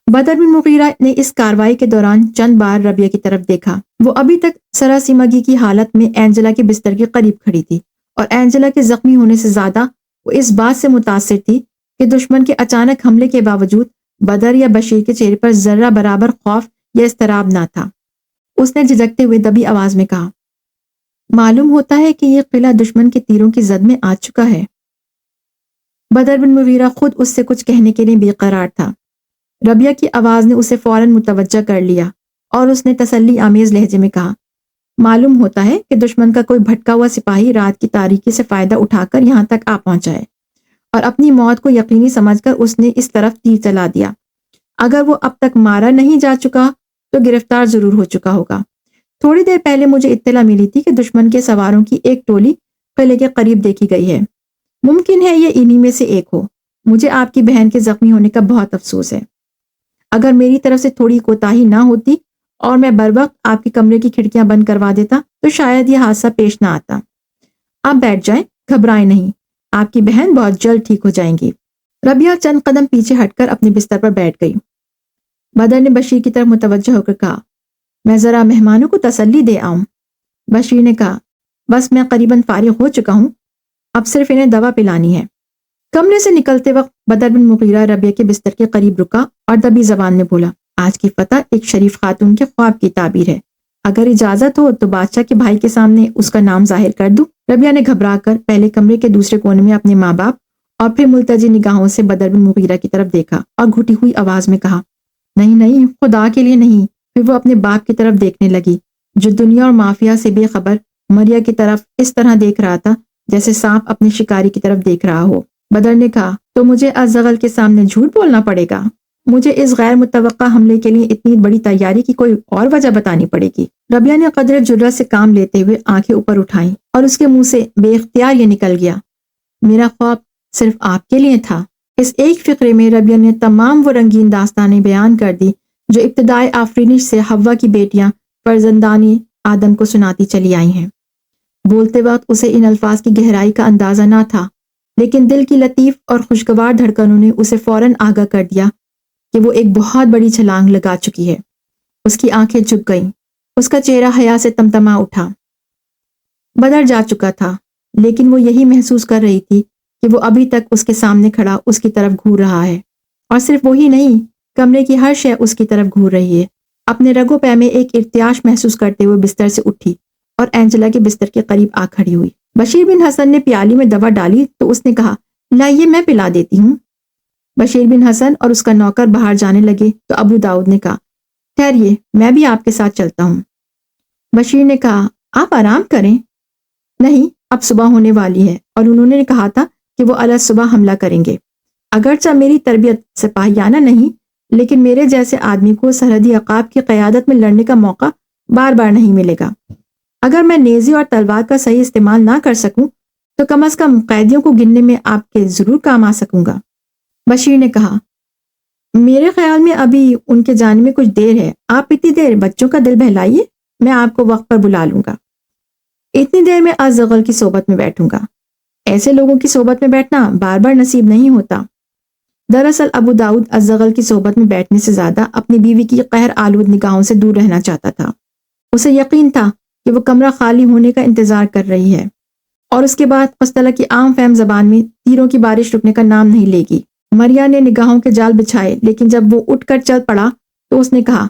A: بدر بن مغیرہ نے اس کارروائی کے دوران چند بار ربیہ کی طرف دیکھا۔ وہ ابھی تک سراسیمگی کی حالت میں اینجلا کے بستر کے قریب کھڑی تھی، اور اینجلا کے زخمی ہونے سے زیادہ وہ اس بات سے متاثر تھی کہ دشمن کے اچانک حملے کے باوجود بدر یا بشیر کے چہرے پر ذرہ برابر خوف یا اضطراب نہ تھا۔ اس نے جھجکتے ہوئے دبی آواز میں کہا، معلوم ہوتا ہے کہ یہ قلعہ دشمن کے تیروں کی زد میں آ چکا ہے۔ بدر بن مغیرہ خود اس سے کچھ کہنے کے لیے بے قرار تھا۔ ربیہ کی آواز نے اسے فوراً متوجہ کر لیا اور اس نے تسلی آمیز لہجے میں کہا، معلوم ہوتا ہے کہ دشمن کا کوئی بھٹکا ہوا سپاہی رات کی تاریکی سے فائدہ اٹھا کر یہاں تک آ پہنچا ہے، اور اپنی موت کو یقینی سمجھ کر اس نے اس طرف تیر چلا دیا۔ اگر وہ اب تک مارا نہیں جا چکا تو گرفتار ضرور ہو چکا ہوگا۔ تھوڑی دیر پہلے مجھے اطلاع ملی تھی کہ دشمن کے سواروں کی ایک ٹولی قلعے کے قریب دیکھی گئی ہے۔ ممکن ہے یہ انہی میں سے ایک ہو۔ مجھے آپ کی بہن کے زخمی ہونے کا بہت افسوس ہے۔ اگر میری طرف سے تھوڑی کوتاہی نہ ہوتی اور میں بروقت آپ کے کمرے کی کھڑکیاں بند کروا دیتا تو شاید یہ حادثہ پیش نہ آتا۔ آپ بیٹھ جائیں، گھبرائیں نہیں، آپ کی بہن بہت جلد ٹھیک ہو جائیں گی۔ ربیہ چند قدم پیچھے ہٹ کر اپنے بستر پر بیٹھ گئی۔ بدر نے بشیر کی طرف متوجہ ہو کر کہا، میں ذرا مہمانوں کو تسلی دے آؤں۔ بشیر نے کہا بس میں قریباً فارغ ہو چکا ہوں، اب صرف انہیں دوا پلانی ہے۔ کمرے سے نکلتے وقت بدر بن مغیرہ ربیہ کے بستر کے قریب رکا اور دبی زبان میں بولا، آج کی فتح ایک شریف خاتون کے خواب کی تعبیر ہے، اگر اجازت ہو تو بادشاہ کے بھائی کے سامنے اس کا نام ظاہر کر دوں۔ ربیہ نے گھبرا کر پہلے کمرے کے دوسرے کونے میں اپنے ماں باپ اور پھر ملتجی نگاہوں سے بدر بن مغیرہ کی طرف دیکھا اور گھٹی ہوئی آواز میں کہا، نہیں نہیں، خدا کے لیے نہیں۔ پھر وہ اپنے باپ کی طرف دیکھنے لگی جو دنیا اور مافیا سے بے خبر مریا کی طرف اس طرح دیکھ رہا تھا جیسے سانپ اپنے شکاری کی طرف دیکھ رہا ہو۔ بدر نے کہا، تو مجھے ازغل کے سامنے جھوٹ بولنا پڑے گا؟ مجھے اس غیر متوقع حملے کے لیے اتنی بڑی تیاری کی کوئی اور وجہ بتانی پڑے گی۔ ربیہ نے قدر جرأت سے کام لیتے ہوئے آنکھیں اوپر اٹھائیں اور اس کے منہ سے بے اختیار یہ نکل گیا، میرا خواب صرف آپ کے لیے تھا۔ اس ایک فقرے میں ربیہ نے تمام وہ رنگین داستانیں بیان کر دی جو ابتدائے آفرینش سے حوا کی بیٹیاں فرزندانی آدم کو سناتی چلی آئی ہیں۔ بولتے وقت اسے ان الفاظ کی گہرائی کا اندازہ نہ تھا، لیکن دل کی لطیف اور خوشگوار دھڑکنوں نے اسے فوراً آگاہ کر دیا کہ وہ ایک بہت بڑی چھلانگ لگا چکی ہے۔ اس کی آنکھیں جھک گئیں، اس کا چہرہ حیا سے تمتما اٹھا۔ بدر جا چکا تھا، لیکن وہ یہی محسوس کر رہی تھی کہ وہ ابھی تک اس کے سامنے کھڑا اس کی طرف گھور رہا ہے، اور صرف وہی نہیں، کمرے کی ہر شے اس کی طرف گھور رہی ہے۔ اپنے رگو پے میں ایک ارتعاش محسوس کرتے ہوئے بستر سے اٹھی اور اینجلا کے بستر کے قریب آ کھڑی ہوئی۔ بشیر بن حسن نے پیالی میں دوا ڈالی تو اس نے کہا، لائیے میں پلا دیتی ہوں۔ بشیر بن حسن اور اس کا نوکر باہر جانے لگے تو ابو داؤد نے کہا، ٹھہریے، میں بھی آپ کے ساتھ چلتا ہوں۔ بشیر نے کہا، آپ آرام کریں۔ نہیں، اب صبح ہونے والی ہے اور انہوں نے کہا تھا کہ وہ علی صبح حملہ کریں گے۔ اگرچہ میری تربیت سپاہیانہ نہیں، لیکن میرے جیسے آدمی کو سرحدی عقاب کی قیادت میں لڑنے کا موقع بار بار نہیں ملے گا۔ اگر میں نیزے اور تلوار کا صحیح استعمال نہ کر سکوں تو کم از کم قیدیوں کو گننے میں آپ کے ضرور کام آ سکوں گا۔ بشیر نے کہا، میرے خیال میں ابھی ان کے جانے میں کچھ دیر ہے، آپ اتنی دیر بچوں کا دل بہلائیے، میں آپ کو وقت پر بلا لوں گا۔ اتنی دیر میں ازغل کی صحبت میں بیٹھوں گا۔ ایسے لوگوں کی صحبت میں بیٹھنا بار بار نصیب نہیں ہوتا۔ دراصل ابو داؤد ازغل کی صحبت میں بیٹھنے سے زیادہ اپنی بیوی کی قہر آلود نگاہوں سے دور رہنا چاہتا تھا۔ اسے یقین تھا کہ وہ کمرہ خالی ہونے کا انتظار کر رہی ہے، اور اس کے بعد مصطلح کی عام فہم زبان میں تیروں کی بارش رکنے کا نام نہیں لے گی۔ مریا نے نگاہوں کے جال بچھائے، لیکن جب وہ اٹھ کر چل پڑا تو اس نے کہا،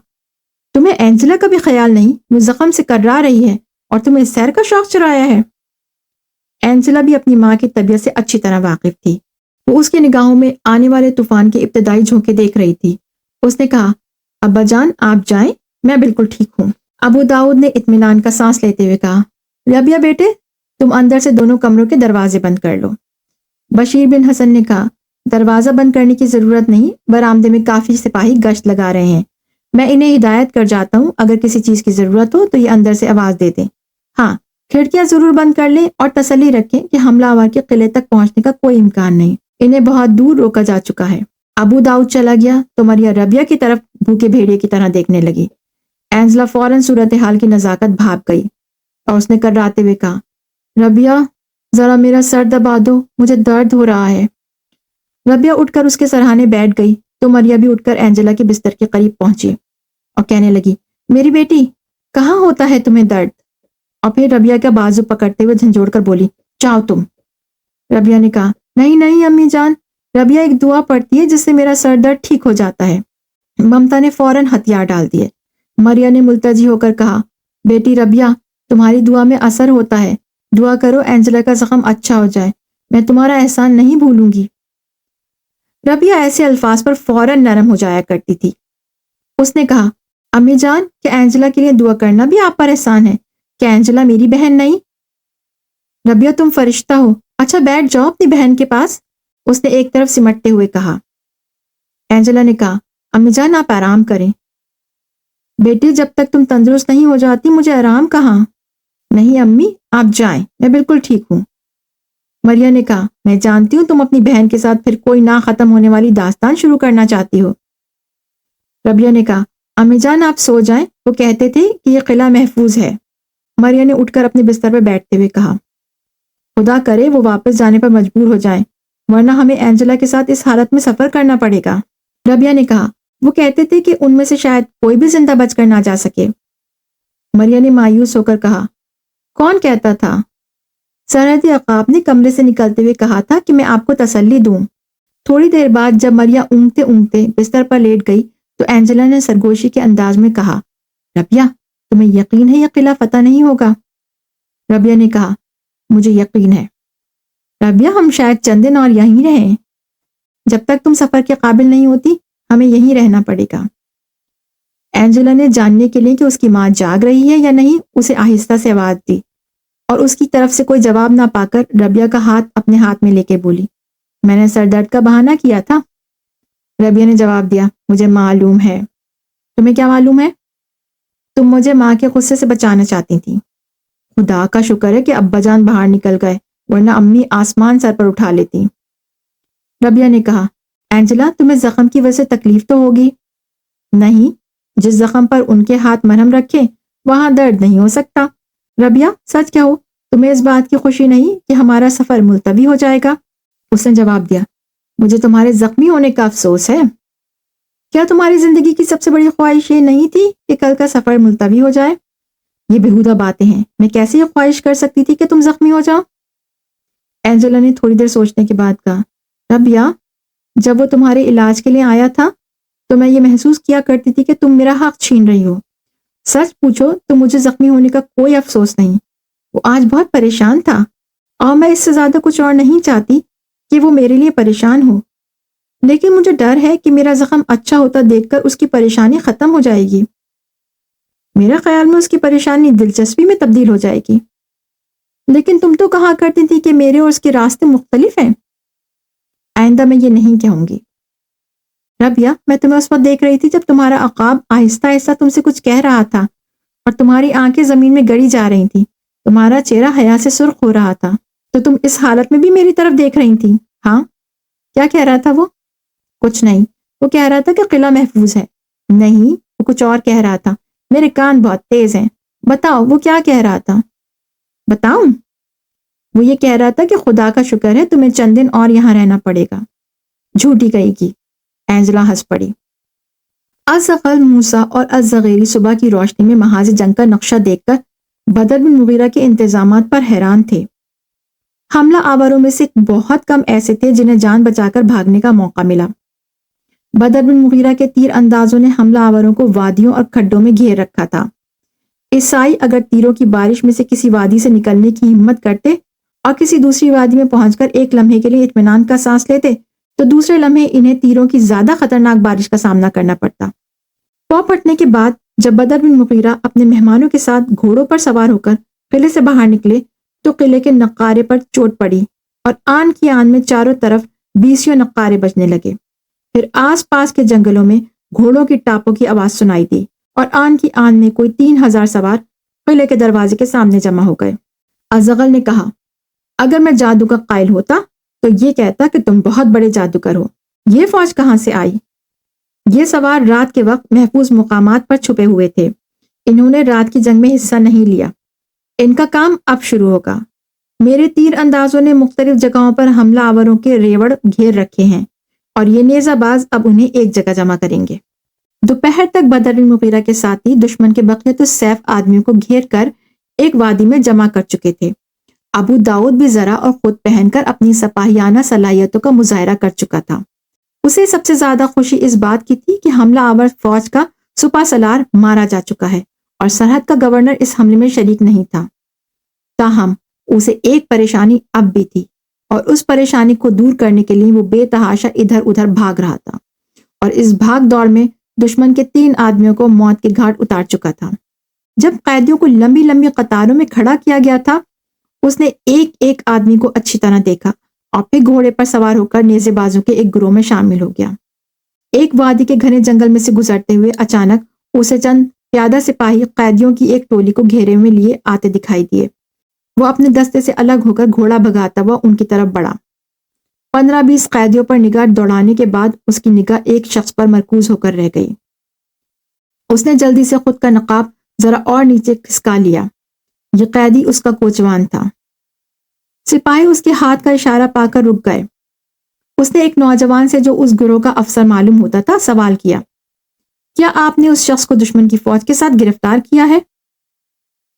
A: تمہیں اینجلا کا بھی خیال نہیں؟ وہ زخم سے کرا رہی ہے اور تمہیں سیر کا شوق چرایا ہے۔ اینجلا بھی اپنی ماں کی طبیعت سے اچھی طرح واقف تھی۔ وہ اس کے نگاہوں میں آنے والے طوفان کے ابتدائی جھونکے دیکھ رہی تھی۔ اس نے کہا، ابا جان آپ جائیں، میں بالکل ٹھیک ہوں۔ ابو داؤد نے اطمینان کا سانس لیتے ہوئے کہا، ربیہ بیٹے، تم اندر سے دونوں کمروں کے دروازے بند کر لو۔ بشیر بن حسن نے کہا، دروازہ بند کرنے کی ضرورت نہیں، برآمدے میں کافی سپاہی گشت لگا رہے ہیں، میں انہیں ہدایت کر جاتا ہوں، اگر کسی چیز کی ضرورت ہو تو یہ اندر سے آواز دے دیں۔ ہاں، کھڑکیاں ضرور بند کر لیں اور تسلی رکھیں کہ حملہ آور کے قلعے تک پہنچنے کا کوئی امکان نہیں، انہیں بہت دور روکا جا چکا ہے۔ ابو داؤد چلا گیا تو مریا ربیہ کی طرف بھوکے بھیڑیے کی طرح دیکھنے لگی۔ اینجلا فوراً صورتحال کی نزاکت بھاپ گئی اور اس نے کراتے ہوئے کہا، ربیہ ذرا میرا سر دبا دو، مجھے درد ہو رہا ہے۔ ربیہ اٹھ کر اس کے سرہانے بیٹھ گئی تو مریا بھی اٹھ کر اینجلا کے بستر کے قریب پہنچی اور کہنے لگی، میری بیٹی، کہاں ہوتا ہے تمہیں درد؟ اور پھر ربیہ کا بازو پکڑتے ہوئے جھنجھوڑ کر بولی، جاؤ تم۔ ربیہ نے کہا، نہیں نہیں امی جان، ربیہ ایک دعا پڑھتی ہے جس سے میرا سر درد ٹھیک ہو جاتا ہے۔ ممتا نے فوراً ہتھیار ڈال دیے۔ مریا نے ملتجی ہو کر کہا، بیٹی ربیہ، تمہاری دعا میں اثر ہوتا ہے، دعا کرو اینجلا کا زخم اچھا ہو جائے، میں تمہارا احسان نہیں بھولوں گی۔ ربیہ ایسے الفاظ پر فوراً نرم ہو جایا کرتی تھی۔ اس نے کہا، امی جان، کہ اینجلا کے لیے دعا کرنا بھی آپ پر احسان ہے؟ کیا اینجلا میری بہن نہیں؟ ربیہ تم فرشتہ ہو، اچھا بیٹھ جاؤ اپنی بہن کے پاس، اس نے ایک طرف سمٹتے ہوئے کہا۔ اینجلا نے کہا، امی جان آپ آرام کریں۔ بیٹی جب تک تم تندرست نہیں ہو جاتی مجھے آرام کہاں؟ نہیں امی، آپ جائیں، میں بالکل ٹھیک ہوں۔ مریا نے کہا، میں جانتی ہوں تم اپنی بہن کے ساتھ پھر کوئی نہ ختم ہونے والی داستان شروع کرنا چاہتی ہو۔ ربیہ نے کہا، امی جان آپ سو جائیں، وہ کہتے تھے کہ یہ قلعہ محفوظ ہے۔ مریا نے اٹھ کر اپنے بستر پر بیٹھتے ہوئے کہا، خدا کرے وہ واپس جانے پر مجبور ہو جائیں، ورنہ ہمیں اینجلا کے ساتھ اس حالت میں سفر کرنا پڑے گا۔ ربیہ نے کہا، وہ کہتے تھے کہ ان میں سے شاید کوئی بھی زندہ بچ کر نہ جا سکے۔ مریا نے مایوس ہو کر کہا، کون کہتا تھا؟ سرحد عقاب نے کمرے سے نکلتے ہوئے کہا تھا کہ میں آپ کو تسلی دوں۔ تھوڑی دیر بعد جب مریا اونگتے اونگتے بستر پر لیٹ گئی تو اینجلا نے سرگوشی کے انداز میں کہا، ربیہ، تمہیں یقین ہے یہ قلعہ فتح نہیں ہوگا؟ ربیہ نے کہا، مجھے یقین ہے۔ ربیہ، ہم شاید چند دن اور یہیں رہیں۔ جب تک تم سفر کے قابل نہیں ہوتی ہمیں یہیں رہنا پڑے گا۔ اینجلا نے جاننے کے لیے کہ اس کی ماں جاگ رہی ہے یا نہیں اسے آہستہ سے آواز دی، اور اس کی طرف سے کوئی جواب نہ پا کر ربیہ کا ہاتھ اپنے ہاتھ میں لے کے بولی، میں نے سر درد کا بہانہ کیا تھا۔ ربیہ نے جواب دیا، مجھے معلوم ہے۔ تمہیں کیا معلوم ہے؟ تم مجھے ماں کے غصے سے بچانا چاہتی تھی۔ خدا کا شکر ہے کہ ابا جان باہر نکل گئے، ورنہ امی آسمان سر پر اٹھا لیتی۔ ربیہ نے کہا، اینجلا، تمہیں زخم کی وجہ سے تکلیف تو ہوگی؟ نہیں، جس زخم پر ان کے ہاتھ مرہم رکھے وہاں درد نہیں ہو سکتا۔ ربیہ، سچ کہو، تمہیں اس بات کی خوشی نہیں کہ ہمارا سفر ملتوی ہو جائے گا؟ اس نے جواب دیا، مجھے تمہارے زخمی ہونے کا افسوس ہے۔ کیا تمہاری زندگی کی سب سے بڑی خواہش یہ نہیں تھی کہ کل کا سفر ملتوی ہو جائے؟ یہ بےہودہ باتیں ہیں، میں کیسے یہ خواہش کر سکتی تھی کہ تم زخمی ہو جاؤ؟ اینجلا نے تھوڑی دیر سوچنے کے بعد کہا، ربیہ، جب وہ تمہارے علاج کے لیے آیا تھا تو میں یہ محسوس کیا کرتی تھی کہ تم میرا حق چھین رہی ہو۔ سچ پوچھو تو مجھے زخمی ہونے کا کوئی افسوس نہیں۔ وہ آج بہت پریشان تھا، اور میں اس سے زیادہ کچھ اور نہیں چاہتی کہ وہ میرے لیے پریشان ہو، لیکن مجھے ڈر ہے کہ میرا زخم اچھا ہوتا دیکھ کر اس کی پریشانی ختم ہو جائے گی۔ میرے خیال میں اس کی پریشانی دلچسپی میں تبدیل ہو جائے گی۔ لیکن تم تو کہا کرتی تھی کہ میرے اور اس کے راستے مختلف ہیں۔ آئندہ میں یہ نہیں کہوں گی۔ ربیہ، میں تمہیں اس وقت دیکھ رہی تھی جب تمہارا عقاب آہستہ آہستہ تم سے کچھ کہہ رہا تھا، اور تمہاری آنکھیں زمین میں گڑی جا رہی تھی، تمہارا چہرہ حیا سے سرخ ہو رہا تھا، تو تم اس حالت میں بھی میری طرف دیکھ رہی تھی؟ ہاں۔ کیا کہہ رہا تھا وہ؟ کچھ نہیں، وہ کہہ رہا تھا کہ قلعہ محفوظ ہے۔ نہیں، وہ کچھ اور کہہ رہا تھا، میرے کان بہت تیز ہیں۔ بتاؤ وہ کیا کہہ رہا تھا؟ بتاؤں؟ وہ یہ کہہ رہا تھا کہ خدا کا شکر ہے تمہیں چند دن اور یہاں رہنا پڑے گا۔ جھوٹی گئی کی، اینجلا ہنس پڑی۔ الزغل موسیٰ اور الزغیری صبح کی روشنی میں محاذ جنگ کا نقشہ دیکھ کر بدر بن مغیرہ کے انتظامات پر حیران تھے۔ حملہ آوروں میں سے بہت کم ایسے تھے جنہیں جان بچا کر بھاگنے کا موقع ملا۔ بدر بن مغیرہ کے تیر اندازوں نے حملہ آوروں کو وادیوں اور کھڈوں میں گھیر رکھا تھا۔ عیسائی اگر تیروں کی بارش میں سے کسی وادی سے نکلنے کی ہمت کرتے اور کسی دوسری وادی میں پہنچ کر ایک لمحے کے لیے اطمینان کا سانس لیتے تو دوسرے لمحے انہیں تیروں کی زیادہ خطرناک بارش کا سامنا کرنا پڑتا۔ پاؤں پھٹنے کے بعد جب بدر بن مغیرہ اپنے مہمانوں کے ساتھ گھوڑوں پر سوار ہو کر قلعے سے باہر نکلے تو قلعے کے نقارے پر چوٹ پڑی اور آن کی آن میں چاروں طرف 20 نقارے بجنے لگے۔ پھر آس پاس کے جنگلوں میں گھوڑوں کی ٹاپوں کی آواز سنائی دی اور آن کی آن میں کوئی 3000 سوار قلعے کے دروازے کے سامنے جمع ہو گئے۔ الزغل نے کہا، اگر میں جادو کا قائل ہوتا تو یہ کہتا کہ تم بہت بڑے جادوگر ہو۔ یہ فوج کہاں سے آئی؟ یہ سوار رات کے وقت محفوظ مقامات پر چھپے ہوئے تھے۔ انہوں نے رات کی جنگ میں حصہ نہیں لیا۔ ان کا کام اب شروع ہوگا۔ میرے تیر اندازوں نے مختلف جگہوں پر حملہ آوروں کے ریوڑ گھیر رکھے ہیں، اور یہ نیزہ باز اب انہیں ایک جگہ جمع کریں گے۔ دوپہر تک بدر بن مغیرہ کے ساتھی دشمن کے بقیت السیف آدمیوں کو گھیر کر ایک وادی میں جمع کر چکے تھے۔ ابو داؤد بھی ذرا اور خود پہن کر اپنی سپاہیانہ صلاحیتوں کا مظاہرہ کر چکا تھا۔ اسے سب سے زیادہ خوشی اس بات کی تھی کہ حملہ آور فوج کا سپہ سالار مارا جا چکا ہے اور سرحد کا گورنر اس حملے میں شریک نہیں تھا۔ تاہم اسے ایک پریشانی اب بھی تھی، اور اس پریشانی کو دور کرنے کے لیے وہ بے تحاشا ادھر ادھر بھاگ رہا تھا، اور اس بھاگ دوڑ میں دشمن کے 3 آدمیوں کو موت کے گھاٹ اتار چکا تھا۔ جب قیدیوں کو لمبی لمبی قطاروں میں کھڑا کیا گیا تھا، اس نے ایک ایک آدمی کو اچھی طرح دیکھا اور پھر گھوڑے پر سوار ہو کر نیزے بازوں کے ایک گروہ میں شامل ہو گیا۔ ایک وادی کے گھنے جنگل میں سے گزرتے ہوئے اچانک اسے چند پیادہ سپاہی قیدیوں کی ایک ٹولی کو گھیرے میں لیے آتے دکھائی دیے۔ وہ اپنے دستے سے الگ ہو کر گھوڑا بھگاتا ہوا ان کی طرف بڑھا۔ 15-20 قیدیوں پر نگاہ دوڑانے کے بعد اس کی نگاہ ایک شخص پر مرکوز ہو کر رہ گئی۔ اس نے جلدی سے خود کا نقاب ذرا اور نیچے کھسکا لیا۔ یہ قیدی اس کا کوچوان تھا۔ سپاہی اس کے ہاتھ کا اشارہ پا کر رک گئے۔ اس نے ایک نوجوان سے جو اس گروہ کا افسر معلوم ہوتا تھا سوال کیا، کیا آپ نے اس شخص کو دشمن کی فوج کے ساتھ گرفتار کیا ہے؟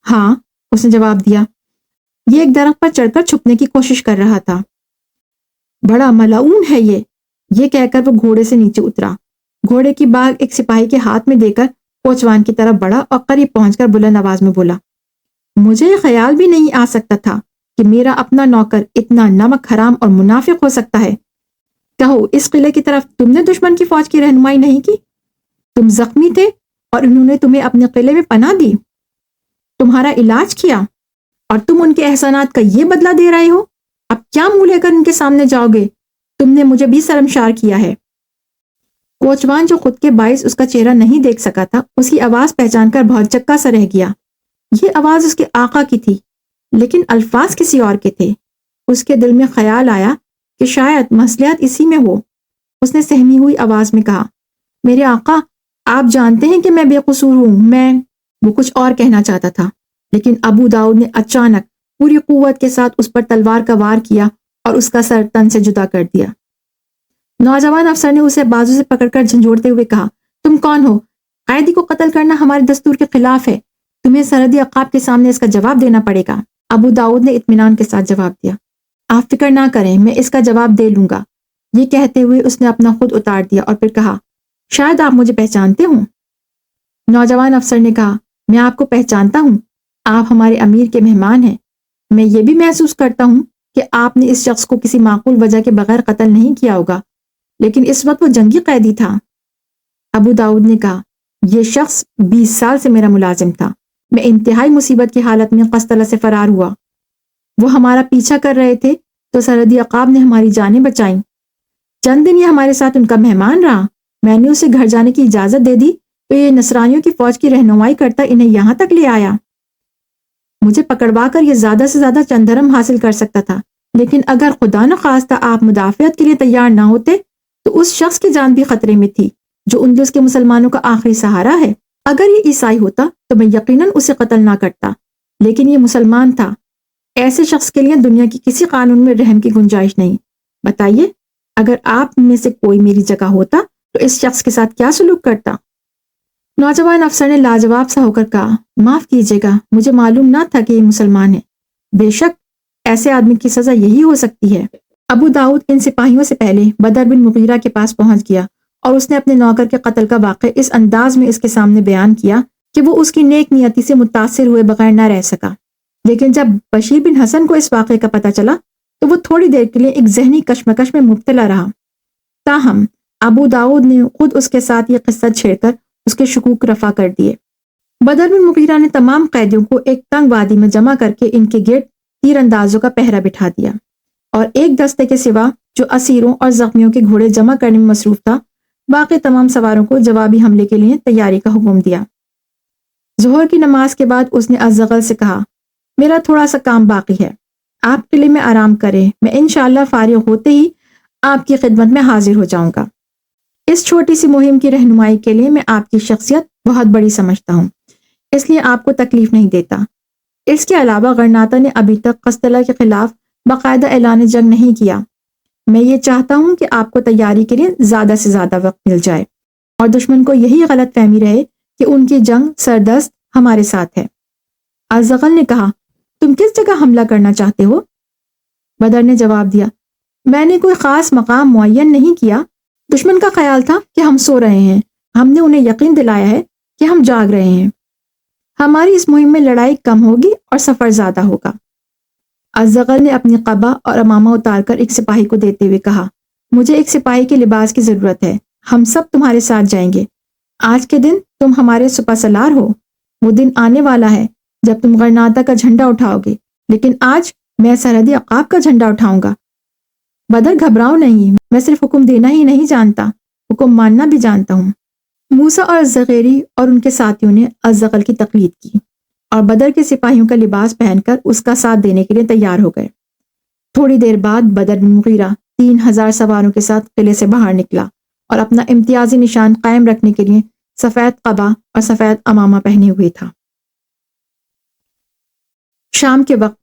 A: ہاں، اس نے جواب دیا۔ یہ ایک درخت پر چڑھ کر چھپنے کی کوشش کر رہا تھا۔ بڑا ملعون ہے یہ کہہ کر وہ گھوڑے سے نیچے اترا۔ گھوڑے کی باگ ایک سپاہی کے ہاتھ میں دے کر کوچوان کی طرف بڑھا اور قریب پہنچ کر بلند آواز میں بولا، مجھے یہ خیال بھی نہیں آ سکتا تھا کہ میرا اپنا نوکر اتنا نمک حرام اور منافق ہو سکتا ہے۔ کہو، اس قلعے کی طرف تم نے دشمن کی فوج کی رہنمائی نہیں کی؟ تم زخمی تھے اور انہوں نے تمہیں اپنے قلعے میں پناہ دی، تمہارا علاج کیا، اور تم ان کے احسانات کا یہ بدلہ دے رہے ہو؟ اب کیا منہ لے کر ان کے سامنے جاؤ گے؟ تم نے مجھے بھی شرمسار کیا ہے۔ کوچوان، جو خود کے باعث اس کا چہرہ نہیں دیکھ سکا تھا، اس کی آواز پہچان کر بہت چکا سا رہ گیا۔ یہ آواز اس کے آقا کی تھی، لیکن الفاظ کسی اور کے تھے۔ اس کے دل میں خیال آیا کہ شاید مصلحت اسی میں ہو۔ اس نے سہمی ہوئی آواز میں کہا، میرے آقا، آپ جانتے ہیں کہ میں بے قصور ہوں۔ وہ کچھ اور کہنا چاہتا تھا، لیکن ابو داؤد نے اچانک پوری قوت کے ساتھ اس پر تلوار کا وار کیا اور اس کا سر تن سے جدا کر دیا۔ نوجوان افسر نے اسے بازو سے پکڑ کر جھنجھوڑتے ہوئے کہا، تم کون ہو؟ قیدی کو قتل کرنا ہمارے دستور کے خلاف ہے۔ تمہیں سرحدی عقاب کے سامنے اس کا جواب دینا پڑے گا۔ ابو داؤد نے اطمینان کے ساتھ جواب دیا، آپ فکر نہ کریں، میں اس کا جواب دے لوں گا۔ یہ کہتے ہوئے اس نے اپنا خود اتار دیا اور پھر کہا، شاید آپ مجھے پہچانتے ہوں۔ نوجوان افسر نے کہا، میں آپ کو پہچانتا ہوں، آپ ہمارے امیر کے مہمان ہیں۔ میں یہ بھی محسوس کرتا ہوں کہ آپ نے اس شخص کو کسی معقول وجہ کے بغیر قتل نہیں کیا ہوگا، لیکن اس وقت وہ جنگی قیدی تھا۔ ابو داؤد نے کہا، یہ شخص 20 سال سے میرا ملازم تھا۔ میں انتہائی مصیبت کی حالت میں قسطلہ سے فرار ہوا۔ وہ ہمارا پیچھا کر رہے تھے تو سرحدی عقاب نے ہماری جانیں بچائیں۔ چند دن یہ ہمارے ساتھ ان کا مہمان رہا۔ میں نے اسے گھر جانے کی اجازت دے دی تو یہ نصرانیوں کی فوج کی رہنمائی کرتا انہیں یہاں تک لے آیا۔ مجھے پکڑوا کر یہ زیادہ سے زیادہ چند درہم حاصل کر سکتا تھا، لیکن اگر خدا نخواستہ آپ مدافعت کے لیے تیار نہ ہوتے تو اس شخص کی جان بھی خطرے میں تھی جو اندلس کے مسلمانوں کا آخری سہارا ہے۔ اگر یہ عیسائی ہوتا تو میں یقیناً اسے قتل نہ کرتا، لیکن یہ مسلمان تھا۔ ایسے شخص کے لیے دنیا کی کسی قانون میں رحم کی گنجائش نہیں۔ بتائیے، اگر آپ میں سے کوئی میری جگہ ہوتا تو اس شخص کے ساتھ کیا سلوک کرتا؟ نوجوان افسر نے لاجواب سا ہو کر کہا، معاف کیجیے گا، مجھے معلوم نہ تھا کہ یہ مسلمان ہے۔ بے شک ایسے آدمی کی سزا یہی ہو سکتی ہے۔ ابو داؤد ان سپاہیوں سے پہلے بدر بن مغیرہ کے پاس پہنچ گیا اور اس نے اپنے نوکر کے قتل کا واقعہ اس انداز میں اس کے سامنے بیان کیا کہ وہ اس کی نیک نیتی سے متاثر ہوئے بغیر نہ رہ سکا۔ لیکن جب بشیر بن حسن کو اس واقعے کا پتہ چلا تو وہ تھوڑی دیر کے لیے ایک ذہنی کشمکش میں مبتلا رہا۔ تاہم ابو داؤد نے خود اس کے ساتھ یہ قصہ چھیڑ کر اس کے شکوک رفع کر دیے۔ بدر بن مغیرہ نے تمام قیدیوں کو ایک تنگ وادی میں جمع کر کے ان کے گرد تیر اندازوں کا پہرا بٹھا دیا، اور ایک دستے کے سوا جو اسیروں اور زخمیوں کے گھوڑے جمع کرنے میں مصروف تھا، باقی تمام سواروں کو جوابی حملے کے لیے تیاری کا حکم دیا۔ ظہر کی نماز کے بعد اس نے ازغل سے کہا، میرا تھوڑا سا کام باقی ہے، آپ قلعے میں آرام کریں، میں انشاءاللہ فارغ ہوتے ہی آپ کی خدمت میں حاضر ہو جاؤں گا۔ اس چھوٹی سی مہم کی رہنمائی کے لیے میں آپ کی شخصیت بہت بڑی سمجھتا ہوں، اس لیے آپ کو تکلیف نہیں دیتا۔ اس کے علاوہ غرناطہ نے ابھی تک قسطلہ کے خلاف باقاعدہ اعلان جنگ نہیں کیا۔ میں یہ چاہتا ہوں کہ آپ کو تیاری کے لیے زیادہ سے زیادہ وقت مل جائے اور دشمن کو یہی غلط فہمی رہے کہ ان کی جنگ سردست ہمارے ساتھ ہے۔ ازغل نے کہا، تم کس جگہ حملہ کرنا چاہتے ہو؟ بدر نے جواب دیا، میں نے کوئی خاص مقام معین نہیں کیا۔ دشمن کا خیال تھا کہ ہم سو رہے ہیں، ہم نے انہیں یقین دلایا ہے کہ ہم جاگ رہے ہیں۔ ہماری اس مہم میں لڑائی کم ہوگی اور سفر زیادہ ہوگا۔ ازغل نے اپنی قبا اور امامہ اتار کر ایک سپاہی کو دیتے ہوئے کہا، مجھے ایک سپاہی کے لباس کی ضرورت ہے، ہم سب تمہارے ساتھ جائیں گے۔ آج کے دن تم ہمارے سپہ سالار ہو، وہ دن آنے والا ہے جب تم غرناطہ کا جھنڈا اٹھاؤ گے، لیکن آج میں سرحدی عقاب کا جھنڈا اٹھاؤں گا۔ بدر، گھبراؤ نہیں، میں صرف حکم دینا ہی نہیں جانتا، حکم ماننا بھی جانتا ہوں۔ موسیٰ اور زغیری اور ان کے ساتھیوں نے ازغل کی تقلید کی اور بدر کے سپاہیوں کا لباس پہن کر اس کا ساتھ دینے کے لیے تیار ہو گئے۔ تھوڑی دیر بعد بدر بن مغیرہ 3000 سواروں کے ساتھ قلعے سے باہر نکلا اور اپنا امتیازی نشان قائم رکھنے کے لیے سفید قبا اور سفید امامہ پہنے ہوئے تھا۔ شام کے وقت